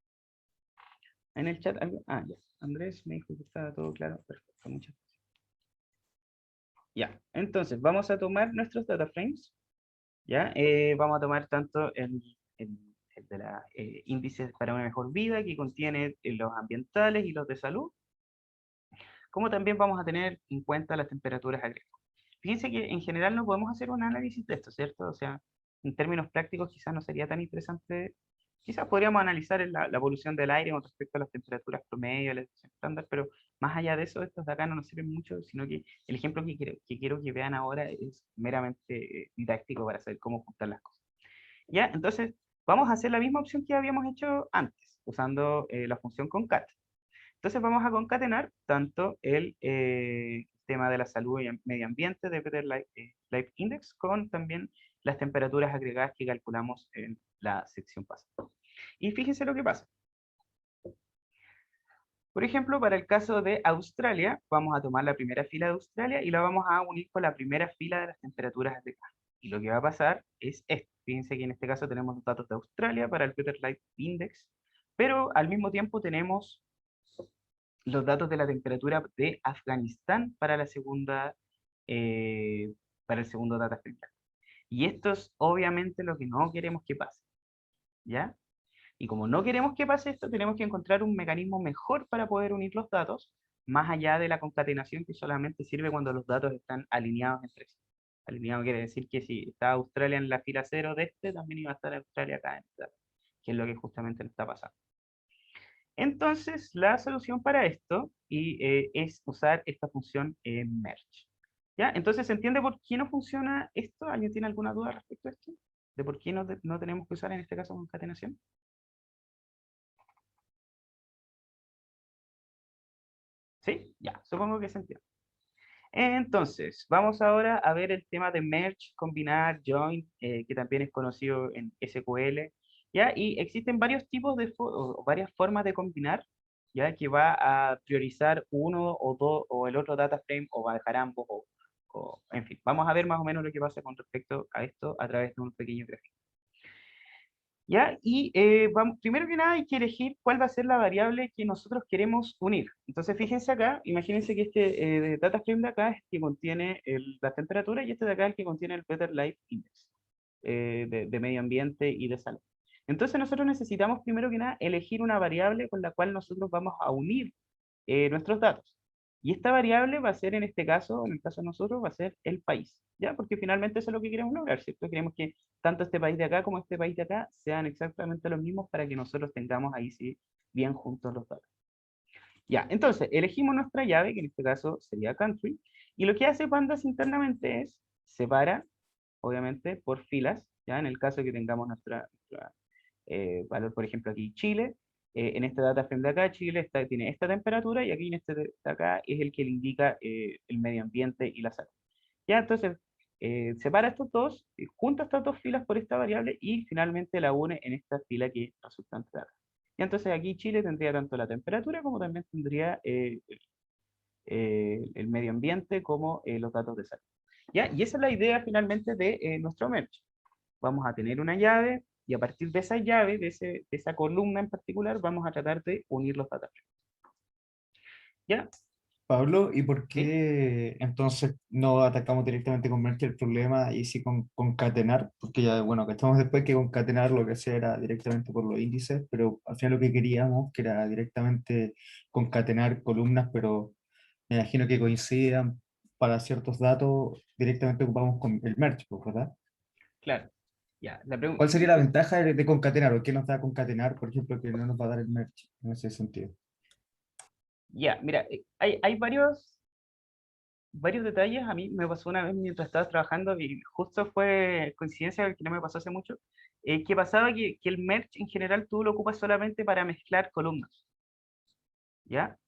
En el chat, ya. Andrés me dijo que estaba todo claro. Perfecto, muchas gracias. Ya, entonces vamos a tomar nuestros data frames. ¿Ya? Vamos a tomar tanto el de la índices para una mejor vida, que contiene los ambientales y los de salud, como también vamos a tener en cuenta las temperaturas agrícolas. Fíjense que en general no podemos hacer un análisis de esto, ¿cierto? O sea, en términos prácticos quizás no sería tan interesante, quizás podríamos analizar la evolución del aire con respecto a las temperaturas promedio, la estación estándar, pero más allá de eso, estos de acá no nos sirven mucho, sino que el ejemplo que quiero que vean ahora es meramente didáctico para saber cómo juntar las cosas. ¿Ya? Entonces, vamos a hacer la misma opción que habíamos hecho antes, usando la función concat. Entonces vamos a concatenar tanto el tema de la salud y medio ambiente de Better Life Index con también las temperaturas agregadas que calculamos en la sección pasada. Y fíjense lo que pasa. Por ejemplo, para el caso de Australia, vamos a tomar la primera fila de Australia y la vamos a unir con la primera fila de las temperaturas agregadas. Y lo que va a pasar es esto. Fíjense que en este caso tenemos los datos de Australia para el Better Life Index, pero al mismo tiempo tenemos los datos de la temperatura de Afganistán para la segunda, para el segundo data frame. Y esto es obviamente lo que no queremos que pase, ¿ya? Y como no queremos que pase esto, tenemos que encontrar un mecanismo mejor para poder unir los datos, más allá de la concatenación que solamente sirve cuando los datos están alineados entre sí. Alineado quiere decir que si está Australia en la fila 0 de este, también iba a estar Australia acá en esta, que es lo que justamente nos está pasando. Entonces, la solución para esto es usar esta función merge. ¿Ya? Entonces, ¿se entiende por qué no funciona esto? ¿Alguien tiene alguna duda respecto a esto? ¿De por qué no tenemos que usar en este caso concatenación? ¿Sí? Ya, supongo que se entiende. Entonces, vamos ahora a ver el tema de merge, combinar, join, que también es conocido en SQL, ¿ya? Y existen varios tipos o varias formas de combinar, ¿ya? Que va a priorizar uno o dos, o el otro data frame, o va a dejar ambos, en fin. Vamos a ver más o menos lo que pasa con respecto a esto a través de un pequeño gráfico. ¿Ya? Y primero que nada hay que elegir cuál va a ser la variable que nosotros queremos unir. Entonces fíjense acá, imagínense que este data frame de acá es el que contiene la temperatura y este de acá es el que contiene el Better Life Index de medio ambiente y de salud. Entonces nosotros necesitamos primero que nada elegir una variable con la cual nosotros vamos a unir nuestros datos. Y esta variable va a ser en este caso, en el caso de nosotros, va a ser el país, ¿ya? Porque finalmente eso es lo que queremos lograr, ¿cierto? Queremos que tanto este país de acá como este país de acá sean exactamente los mismos para que nosotros tengamos ahí sí bien juntos los datos. Ya, entonces elegimos nuestra llave, que en este caso sería country, y lo que hace Pandas internamente es separa, obviamente, por filas, ¿ya? En el caso de que tengamos nuestra valor, por ejemplo, aquí Chile, en este data frame de acá, Chile tiene esta temperatura y aquí en este de acá es el que le indica el medio ambiente y la salud. Ya, entonces, separa estos dos, junta estas dos filas por esta variable y finalmente la une en esta fila que es resultante de acá. Y entonces aquí Chile tendría tanto la temperatura como también tendría el medio ambiente como los datos de salud. ¿Ya? Y esa es la idea finalmente de nuestro merge. Vamos a tener una llave y a partir de esa llave, de esa columna en particular, vamos a tratar de unir los data frames. ¿Ya? Pablo, ¿y por ¿Sí? qué entonces no atacamos directamente con Merge el problema y sí con concatenar? Porque ya, bueno, que estamos después que concatenar lo que hacía era directamente por los índices, pero al final lo que queríamos, que era directamente concatenar columnas, pero me imagino que coincidan para ciertos datos, directamente ocupamos con el Merge, pues, ¿verdad? Claro. Ya, ¿Cuál sería la ventaja de concatenar o qué nos da concatenar, por ejemplo, que no nos va a dar el Merge en ese sentido? ya, mira, hay varios detalles. A mí me pasó una vez mientras estaba trabajando y justo fue coincidencia que no me pasó hace mucho, que pasaba que el merge en general tú lo ocupas solamente para mezclar columnas, ¿ya?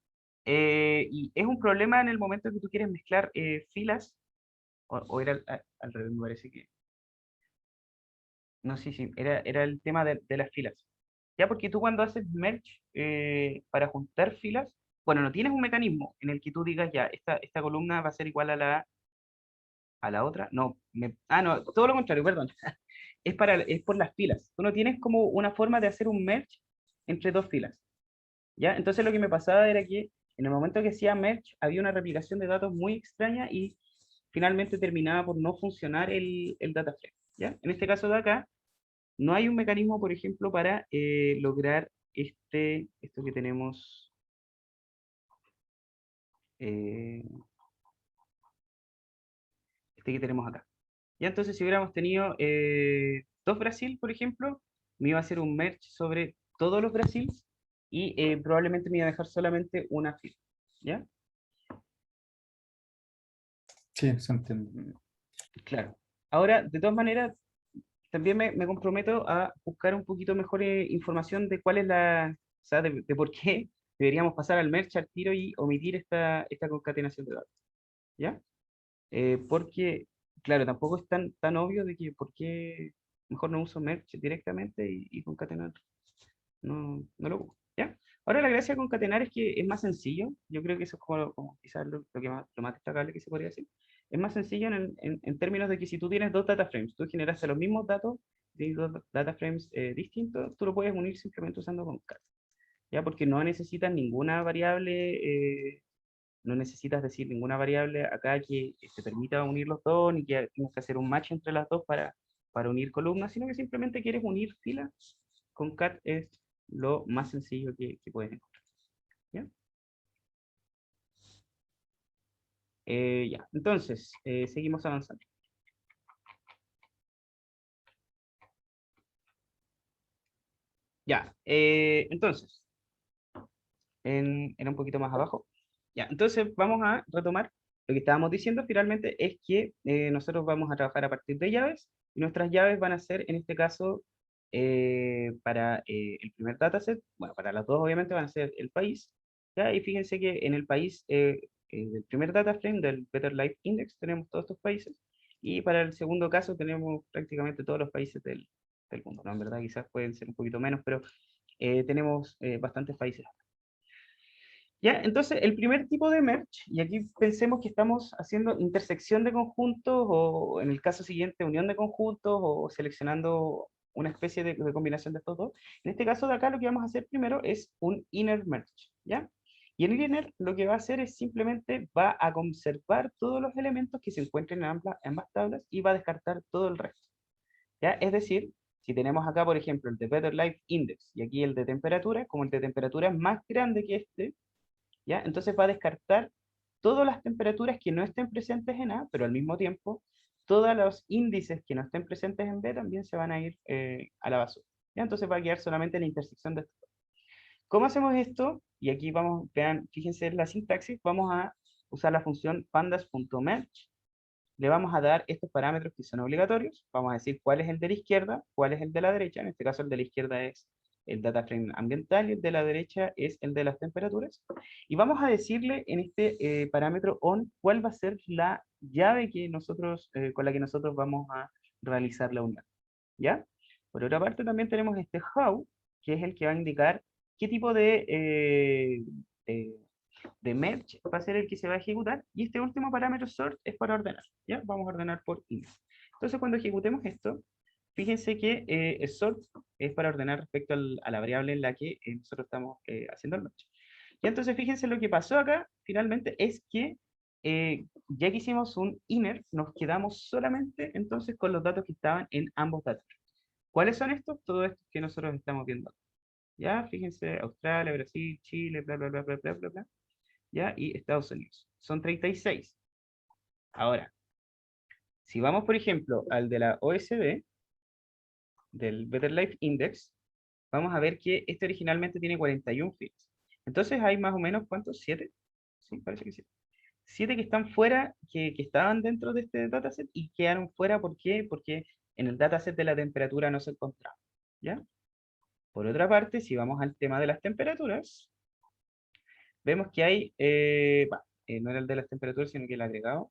Y es un problema en el momento que tú quieres mezclar filas, o era al revés, me parece que... No, sí, sí, era el tema de las filas. Ya, porque tú cuando haces merge para juntar filas, bueno, no tienes un mecanismo en el que tú digas, ya, esta columna va a ser igual a la otra. No, no, todo lo contrario, perdón. Es por las filas. Tú no tienes como una forma de hacer un merge entre dos filas. ¿Ya? Entonces lo que me pasaba era que en el momento que hacía merge había una replicación de datos muy extraña y finalmente terminaba por no funcionar el data frame. ¿Ya? En este caso de acá, no hay un mecanismo, por ejemplo, para lograr esto que tenemos, eh, este que tenemos acá. Ya entonces, si hubiéramos tenido dos Brasil, por ejemplo, me iba a hacer un merge sobre todos los Brasils y probablemente me iba a dejar solamente una fila. ¿Ya? Sí, se entiende. Claro. Ahora, de todas maneras, también me comprometo a buscar un poquito mejor información de cuál es o sea, de por qué deberíamos pasar al merge al tiro y omitir esta concatenación de datos. ¿Ya? Porque, claro, tampoco es tan obvio de que por qué mejor no uso merge directamente y concatenar. No lo ocupo. ¿Ya? Ahora la gracia de concatenar es que es más sencillo. Yo creo que eso es como quizás lo más destacable que se podría decir. Es más sencillo en términos de que si tú tienes dos data frames, tú generaste los mismos datos de dos data frames distintos, tú lo puedes unir simplemente usando concat. ¿Ya? Porque no necesitas ninguna variable no necesitas decir ninguna variable acá que te permita unir los dos, ni que tengas que hacer un match entre las dos para unir columnas, sino que simplemente quieres unir filas. Concat es lo más sencillo que pueden encontrar. ¿Ya? Ya, entonces, seguimos avanzando. Ya, entonces, era un poquito más abajo. Ya, entonces vamos a retomar lo que estábamos diciendo finalmente, es que nosotros vamos a trabajar a partir de llaves, y nuestras llaves van a ser, en este caso, para el primer dataset, bueno, para las dos obviamente van a ser el país, ¿ya? Y fíjense que en el país, del primer data frame del Better Life Index, tenemos todos estos países, y para el segundo caso tenemos prácticamente todos los países del mundo, ¿no? En verdad quizás pueden ser un poquito menos, pero tenemos bastantes países. ¿Ya? Entonces, el primer tipo de merge, y aquí pensemos que estamos haciendo intersección de conjuntos, o en el caso siguiente, unión de conjuntos, o seleccionando una especie de combinación de estos dos. En este caso de acá, lo que vamos a hacer primero es un inner merge, ¿ya? Y el inner lo que va a hacer es simplemente va a conservar todos los elementos que se encuentren en ambas tablas, y va a descartar todo el resto, ¿ya? Es decir, si tenemos acá, por ejemplo, el de Better Life Index, y aquí el de temperatura, como el de temperatura es más grande que este, ¿ya? Entonces va a descartar todas las temperaturas que no estén presentes en A, pero al mismo tiempo, todos los índices que no estén presentes en B también se van a ir a la basura, ¿ya? Entonces va a quedar solamente la intersección de estos dos. ¿Cómo hacemos esto? Y aquí vamos, vean, fíjense en la sintaxis, vamos a usar la función pandas.merge, le vamos a dar estos parámetros que son obligatorios, vamos a decir cuál es el de la izquierda, cuál es el de la derecha, en este caso el de la izquierda es el data frame ambiental, y el de la derecha es el de las temperaturas, y vamos a decirle en este parámetro on cuál va a ser la llave que nosotros, con la que nosotros vamos a realizar la unión, ¿ya? Por otra parte también tenemos este how, que es el que va a indicar qué tipo de merge va a ser el que se va a ejecutar, y este último parámetro sort es para ordenar, ¿ya? Vamos a ordenar por índice. Entonces cuando ejecutemos esto, fíjense que el sort es para ordenar respecto a la variable en la que nosotros estamos haciendo el merge. Y entonces fíjense lo que pasó acá, finalmente, es que ya que hicimos un inner, nos quedamos solamente entonces con los datos que estaban en ambos datos. ¿Cuáles son estos? Todos estos que nosotros estamos viendo acá. Ya, fíjense, Australia, Brasil, Chile, bla, bla, bla, bla, bla, bla, bla, ¿ya? Y Estados Unidos. Son 36. Ahora, si vamos, por ejemplo, al de la OSD, del Better Life Index, vamos a ver que este originalmente tiene 41 fields. Entonces hay más o menos, ¿cuántos? ¿7? Sí, parece que 7. 7 que están fuera, que estaban dentro de este dataset y quedaron fuera. ¿Por qué? Porque en el dataset de la temperatura no se encontraba, ¿ya? Por otra parte, si vamos al tema de las temperaturas, vemos que hay, no era el de las temperaturas, sino que el agregado.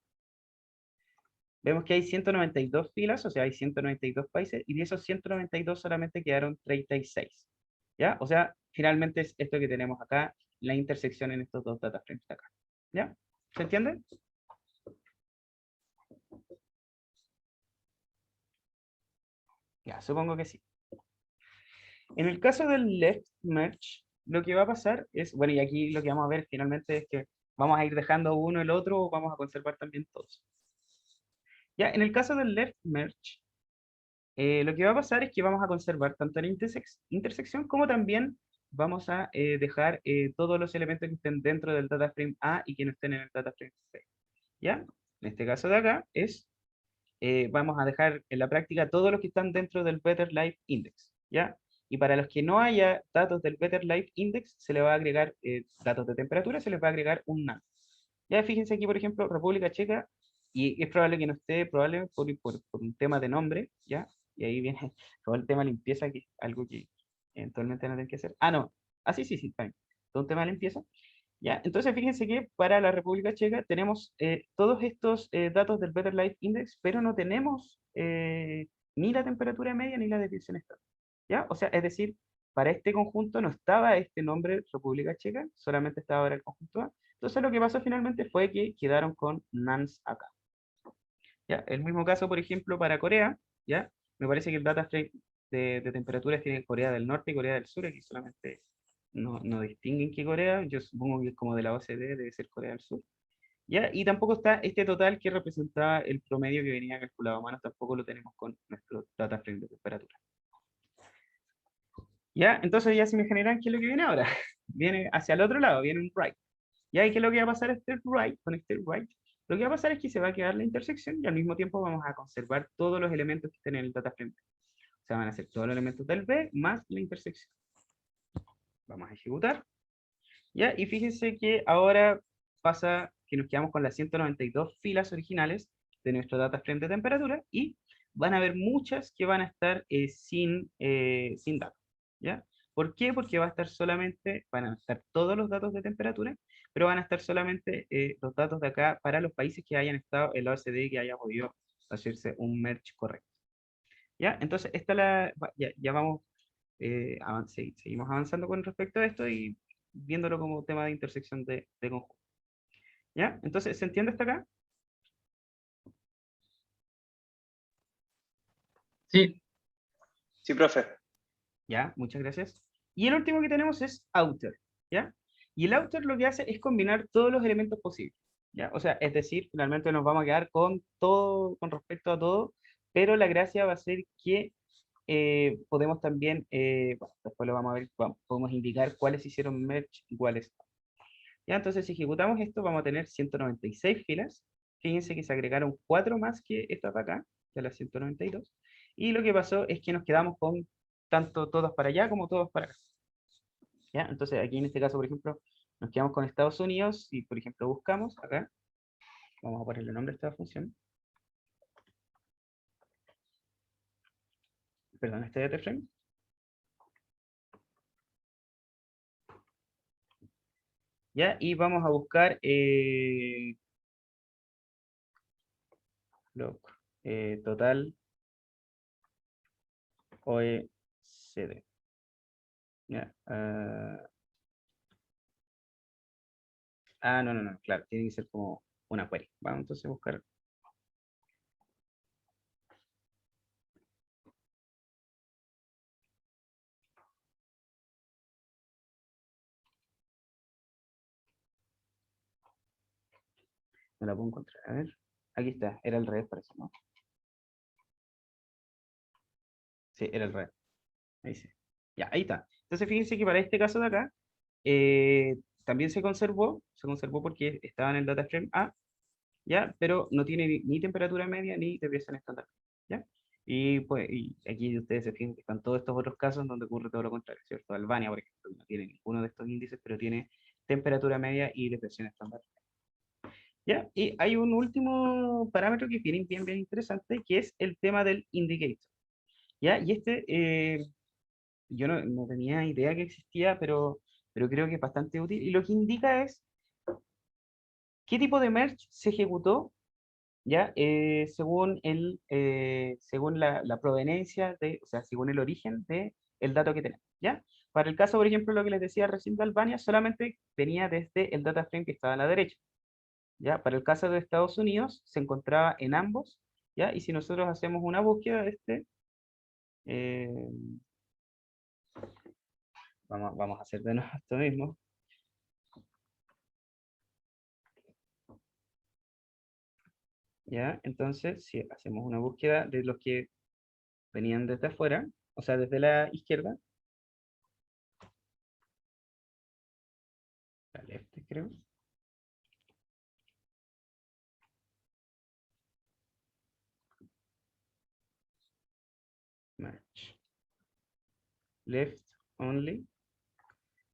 Vemos que hay 192 filas, o sea, hay 192 países, y de esos 192 solamente quedaron 36, ¿ya? O sea, finalmente es esto que tenemos acá, la intersección en estos dos data frames de acá, ¿ya? ¿Se entiende? Ya, supongo que sí. En el caso del left merge, lo que va a pasar es, bueno, y aquí lo que vamos a ver finalmente es que vamos a ir dejando uno el otro, o vamos a conservar también todos. Ya, en el caso del left merge, lo que va a pasar es que vamos a conservar tanto la intersección, como también vamos a dejar todos los elementos que estén dentro del data frame A y que no estén en el data frame C, ¿ya? En este caso de acá es, vamos a dejar en la práctica todos los que están dentro del Better Life Index, ¿ya? Y para los que no haya datos del Better Life Index, se le va a agregar datos de temperatura, se les va a agregar un none. Ya fíjense aquí, por ejemplo, República Checa, y es probable que no esté, probable por un tema de nombre, ¿ya? Y ahí viene todo el tema de limpieza, que es algo que eventualmente no tienen que hacer. Ah, no. Ah, sí, sí, sí, está bien. Todo un tema de limpieza. ¿Ya? Entonces, fíjense que para la República Checa tenemos todos estos datos del Better Life Index, pero no tenemos ni la temperatura media ni la desviación estándar, ¿ya? O sea, es decir, para este conjunto no estaba este nombre República Checa, solamente estaba ahora el conjunto A. Entonces, lo que pasó finalmente fue que quedaron con nans acá. ¿Ya? El mismo caso, por ejemplo, para Corea, ¿ya? Me parece que el data frame de temperaturas tiene Corea del Norte y Corea del Sur, aquí solamente no distinguen qué Corea, yo supongo que es como de la OCDE, debe ser Corea del Sur, ¿ya? Y tampoco está este total que representaba el promedio que venía calculado a mano, tampoco lo tenemos con nuestro data frame de temperatura. ¿Ya? Entonces ya se me generan qué es lo que viene ahora. Viene hacia el otro lado, viene un write. ¿Ya? ¿Y qué es lo que va a pasar este write, con este write? Lo que va a pasar es que se va a quedar la intersección y al mismo tiempo vamos a conservar todos los elementos que estén en el data frame. O sea, van a ser todos los elementos del B más la intersección. Vamos a ejecutar. ¿Ya? Y fíjense que ahora pasa que nos quedamos con las 192 filas originales de nuestro data frame de temperatura y van a haber muchas que van a estar sin datos. ¿Ya? ¿Por qué? Porque va a estar solamente, van a estar todos los datos de temperatura, pero van a estar solamente los datos de acá para los países que hayan estado en la OCDE y que haya podido hacerse un merge correcto. ¿Ya? Entonces, ya vamos, seguimos avanzando con respecto a esto y viéndolo como tema de intersección de conjunto. ¿Ya? Entonces, ¿se entiende hasta acá? Sí, Sí, profe. Ya, muchas gracias. Y el último que tenemos es outer, ¿ya? Y el outer lo que hace es combinar todos los elementos posibles, ¿ya? O sea, es decir, finalmente nos vamos a quedar con todo, con respecto a todo, pero la gracia va a ser que podemos también, bueno, después lo vamos a ver, podemos indicar cuáles hicieron merge y cuáles no. ¿Ya? Entonces, si ejecutamos esto, vamos a tener 196 filas. Fíjense que se agregaron 4 más que esta para acá, de las 192. Y lo que pasó es que nos quedamos con tanto todos para allá como todos para acá. ¿Ya? Entonces, aquí en este caso, por ejemplo, nos quedamos con Estados Unidos y, por ejemplo, buscamos acá, vamos a ponerle el nombre a esta función, perdón, este data frame. ¿Ya? Y vamos a buscar total OECD. ¿Ya? No, claro, tiene que ser como una query. Vamos entonces a buscar. No la puedo encontrar. A ver. Aquí está, era el revés, parece, ¿no? Sí, era el revés. Ahí sí. Ya, ahí está. Entonces fíjense que para este caso de acá, también se conservó porque estaba en el data frame A, ¿ya? Pero no tiene ni temperatura media ni depresión estándar, ¿ya? Y pues y aquí ustedes se fijan que están todos estos otros casos donde ocurre todo lo contrario, ¿cierto? Albania, por ejemplo, no tiene ninguno de estos índices, pero tiene temperatura media y depresión estándar. ¿Ya? Y hay un último parámetro que es bien interesante, que es el tema del indicator. ¿Ya? Y yo no tenía idea que existía, pero creo que es bastante útil. Y lo que indica es qué tipo de merge se ejecutó, ¿ya? Según la proveniencia o sea, según el origen de el dato que tenemos, ¿ya? Para el caso, por ejemplo, lo que les decía recién de Albania, solamente venía desde el data frame que estaba a la derecha. ¿Ya? Para el caso de Estados Unidos, se encontraba en ambos, ¿ya? Y si nosotros hacemos una búsqueda de eh, vamos a hacer de nuevo esto mismo. ¿Ya? Entonces, si hacemos una búsqueda de los que venían desde afuera, o sea, desde la izquierda, la left, creo. Match. Left only.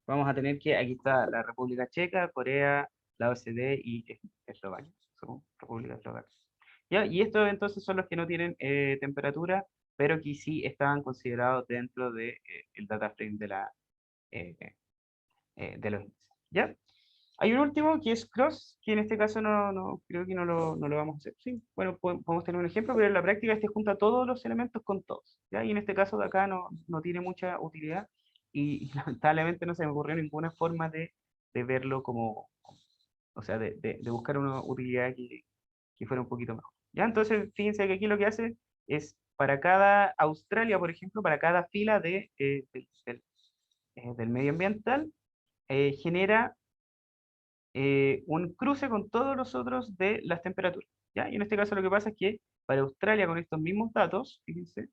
Vamos a tener que, aquí está la República Checa, Corea, la OCDE y Eslovaquia. Son repúblicas eslovacas. ¿Ya? Y estos entonces son los que no tienen temperatura, pero que sí estaban considerados dentro del data frame eh, de los índices. ¿Ya? Hay un último que es cross, que en este caso creo que no lo vamos a hacer. Sí, bueno, podemos tener un ejemplo, pero en la práctica este junta todos los elementos con todos. ¿Ya? Y en este caso de acá no tiene mucha utilidad y lamentablemente no se me ocurrió ninguna forma de verlo como, o sea, de buscar una utilidad que fuera un poquito mejor. ¿Ya? Entonces, fíjense que aquí lo que hace es para cada Australia, por ejemplo, para cada fila del medio ambiental, genera un cruce con todos los otros de las temperaturas. ¿Ya? Y en este caso lo que pasa es que para Australia con estos mismos datos, fíjense,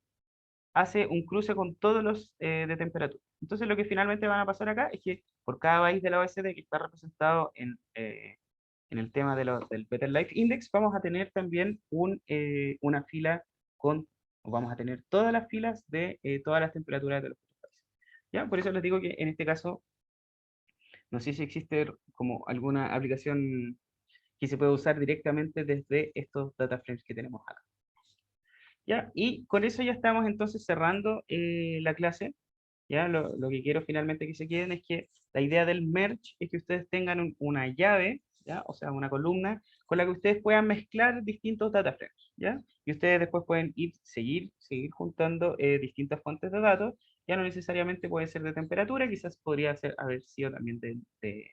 hace un cruce con todos los de temperatura. Entonces lo que finalmente van a pasar acá es que por cada país de la OECD que está representado en el tema del Better Life Index, vamos a tener también una fila o vamos a tener todas las filas de todas las temperaturas de los países. ¿Ya? Por eso les digo que en este caso, no sé si existe como alguna aplicación que se puede usar directamente desde estos data frames que tenemos acá. ¿Ya? Y con eso ya estamos entonces cerrando la clase. ¿Ya? Lo que quiero finalmente que se queden es que la idea del merge es que ustedes tengan una llave, ¿ya? O sea, una columna con la que ustedes puedan mezclar distintos data frames, ¿ya? Y ustedes después pueden seguir juntando distintas fuentes de datos. Ya no necesariamente puede ser de temperatura, quizás podría haber sido también eh,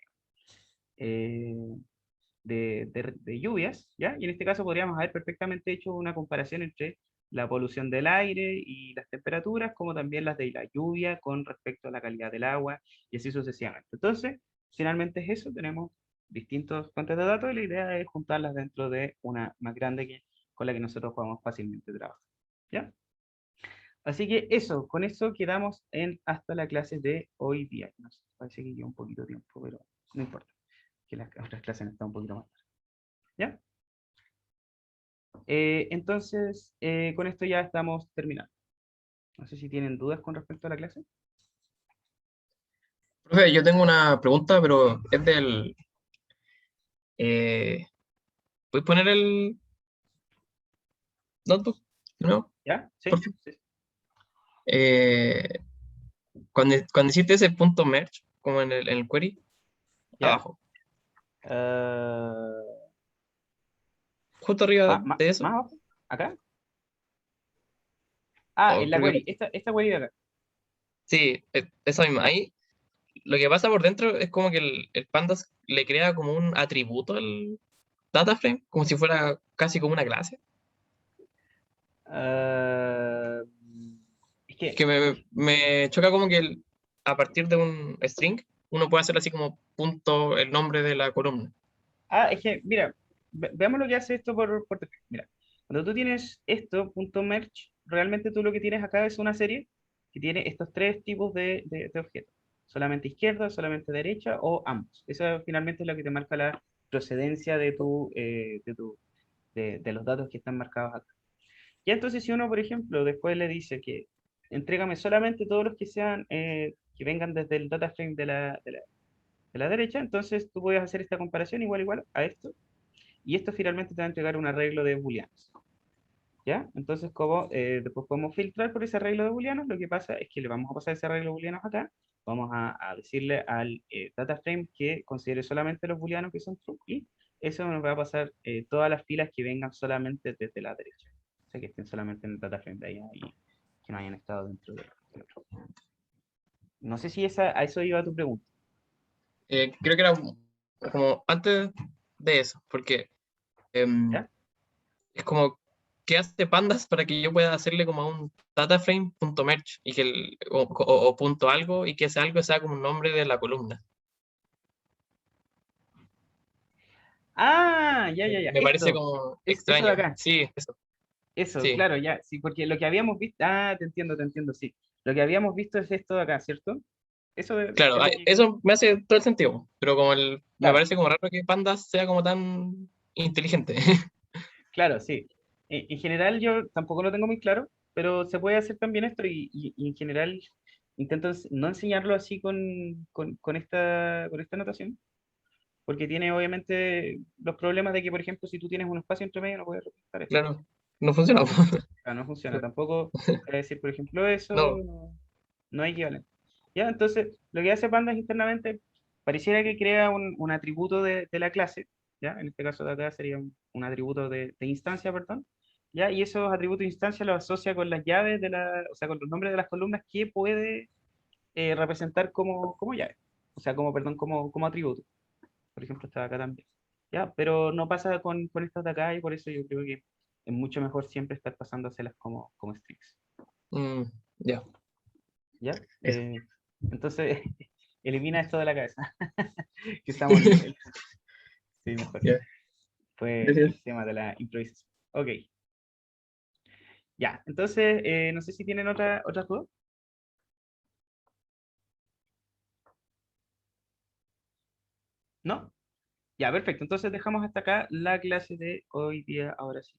de lluvias, ¿ya? Y en este caso podríamos haber perfectamente hecho una comparación entre la polución del aire y las temperaturas, como también las de la lluvia con respecto a la calidad del agua, y así sucesivamente. Entonces, finalmente es eso, tenemos distintos fuentes de datos y la idea es juntarlas dentro de una más grande con la que nosotros podamos fácilmente trabajar, ¿ya? Así que eso, con eso quedamos hasta la clase de hoy día. Nos parece que lleva un poquito de tiempo, pero no importa, que las otras clases están un poquito más. ¿Ya? Entonces, con esto ya estamos terminando. No sé si tienen dudas con respecto a la clase. Profe, yo tengo una pregunta, pero es del... eh, ¿puedes poner el notebook? ¿No? ¿Ya? ¿Sí? Por favor. Sí. Eh, cuando hiciste ese punto merge, como en el query, ¿Ya? abajo, Eh, justo arriba ¿Más de eso, abajo? ¿Acá? Ah, o en la creo query. que... Esta query de acá. Sí, esa misma. Ahí lo que pasa por dentro es como que el Pandas le crea como un atributo al data frame, como si fuera casi como una clase. Eh, es que, Que me choca como que a partir de un string uno puede hacer así como punto el nombre de la columna. es que, mira, veamos lo que hace esto por defecto. Mira, cuando tú tienes esto, punto merge, realmente tú lo que tienes acá es una serie que tiene estos tres tipos de objetos. Solamente izquierda, solamente derecha o ambos. Eso finalmente es lo que te marca la procedencia de los datos que están marcados acá. Y entonces si uno, por ejemplo, después le dice que entrégame solamente todos los que sean, que vengan desde el data frame de la derecha, entonces tú puedes hacer esta comparación igual a esto, y esto finalmente te va a entregar un arreglo de booleanos. ¿Ya? Entonces, como después podemos filtrar por ese arreglo de booleanos, lo que pasa es que le vamos a pasar ese arreglo de booleanos acá, vamos a decirle al data frame que considere solamente los booleanos que son true, y eso nos va a pasar todas las filas que vengan solamente desde la derecha. O sea, que estén solamente en el data frame de allá y que no hayan estado dentro del otro. No sé si a eso iba tu pregunta. Creo que era como antes de eso, porque em, ¿Ya? es como, ¿qué hace Pandas para que yo pueda hacerle como a un data frame punto merge y que o punto algo y que ese algo sea como un nombre de la columna? Ya. Me parece como Eso de extraño. acá. Sí, eso, Eso, sí. claro, ya, sí, porque lo que habíamos visto, te entiendo, sí. Lo que habíamos visto es esto de acá, ¿cierto? Eso Claro, es lo que, eso me hace todo el sentido, pero como me claro, parece como raro que Pandas sea como tan inteligente. claro, sí. En general yo tampoco lo tengo muy claro, pero se puede hacer también esto y en general intento no enseñarlo así con esta notación, porque tiene obviamente los problemas de que, por ejemplo, si tú tienes un espacio entre medio no puedes representar esto. Claro, no funciona. No funciona. Tampoco decir, por ejemplo, eso, No, no hay equivalente. ¿Ya? Entonces, lo que hace Pandas internamente, pareciera que crea un atributo de la clase, ¿ya? En este caso de acá sería un atributo de instancia, perdón, ¿ya? Y esos atributos de instancia los asocia con las llaves o sea, con los nombres de las columnas que puede representar como llave, o sea, perdón, como atributo. Por ejemplo, está acá también. ¿Ya? Pero no pasa con estas de acá y por eso yo creo que es mucho mejor siempre estar pasándoselas como strings. mm, ya, ¿Ya? eso. Entonces, elimina esto de la cabeza. Que estamos en el punto. Sí, mejor. Ya, Fue gracias. el tema de la improvisación. Ok. Ya, entonces, no sé si tienen otra duda. ¿No? Ya, perfecto. Entonces dejamos hasta acá la clase de hoy día, ahora sí.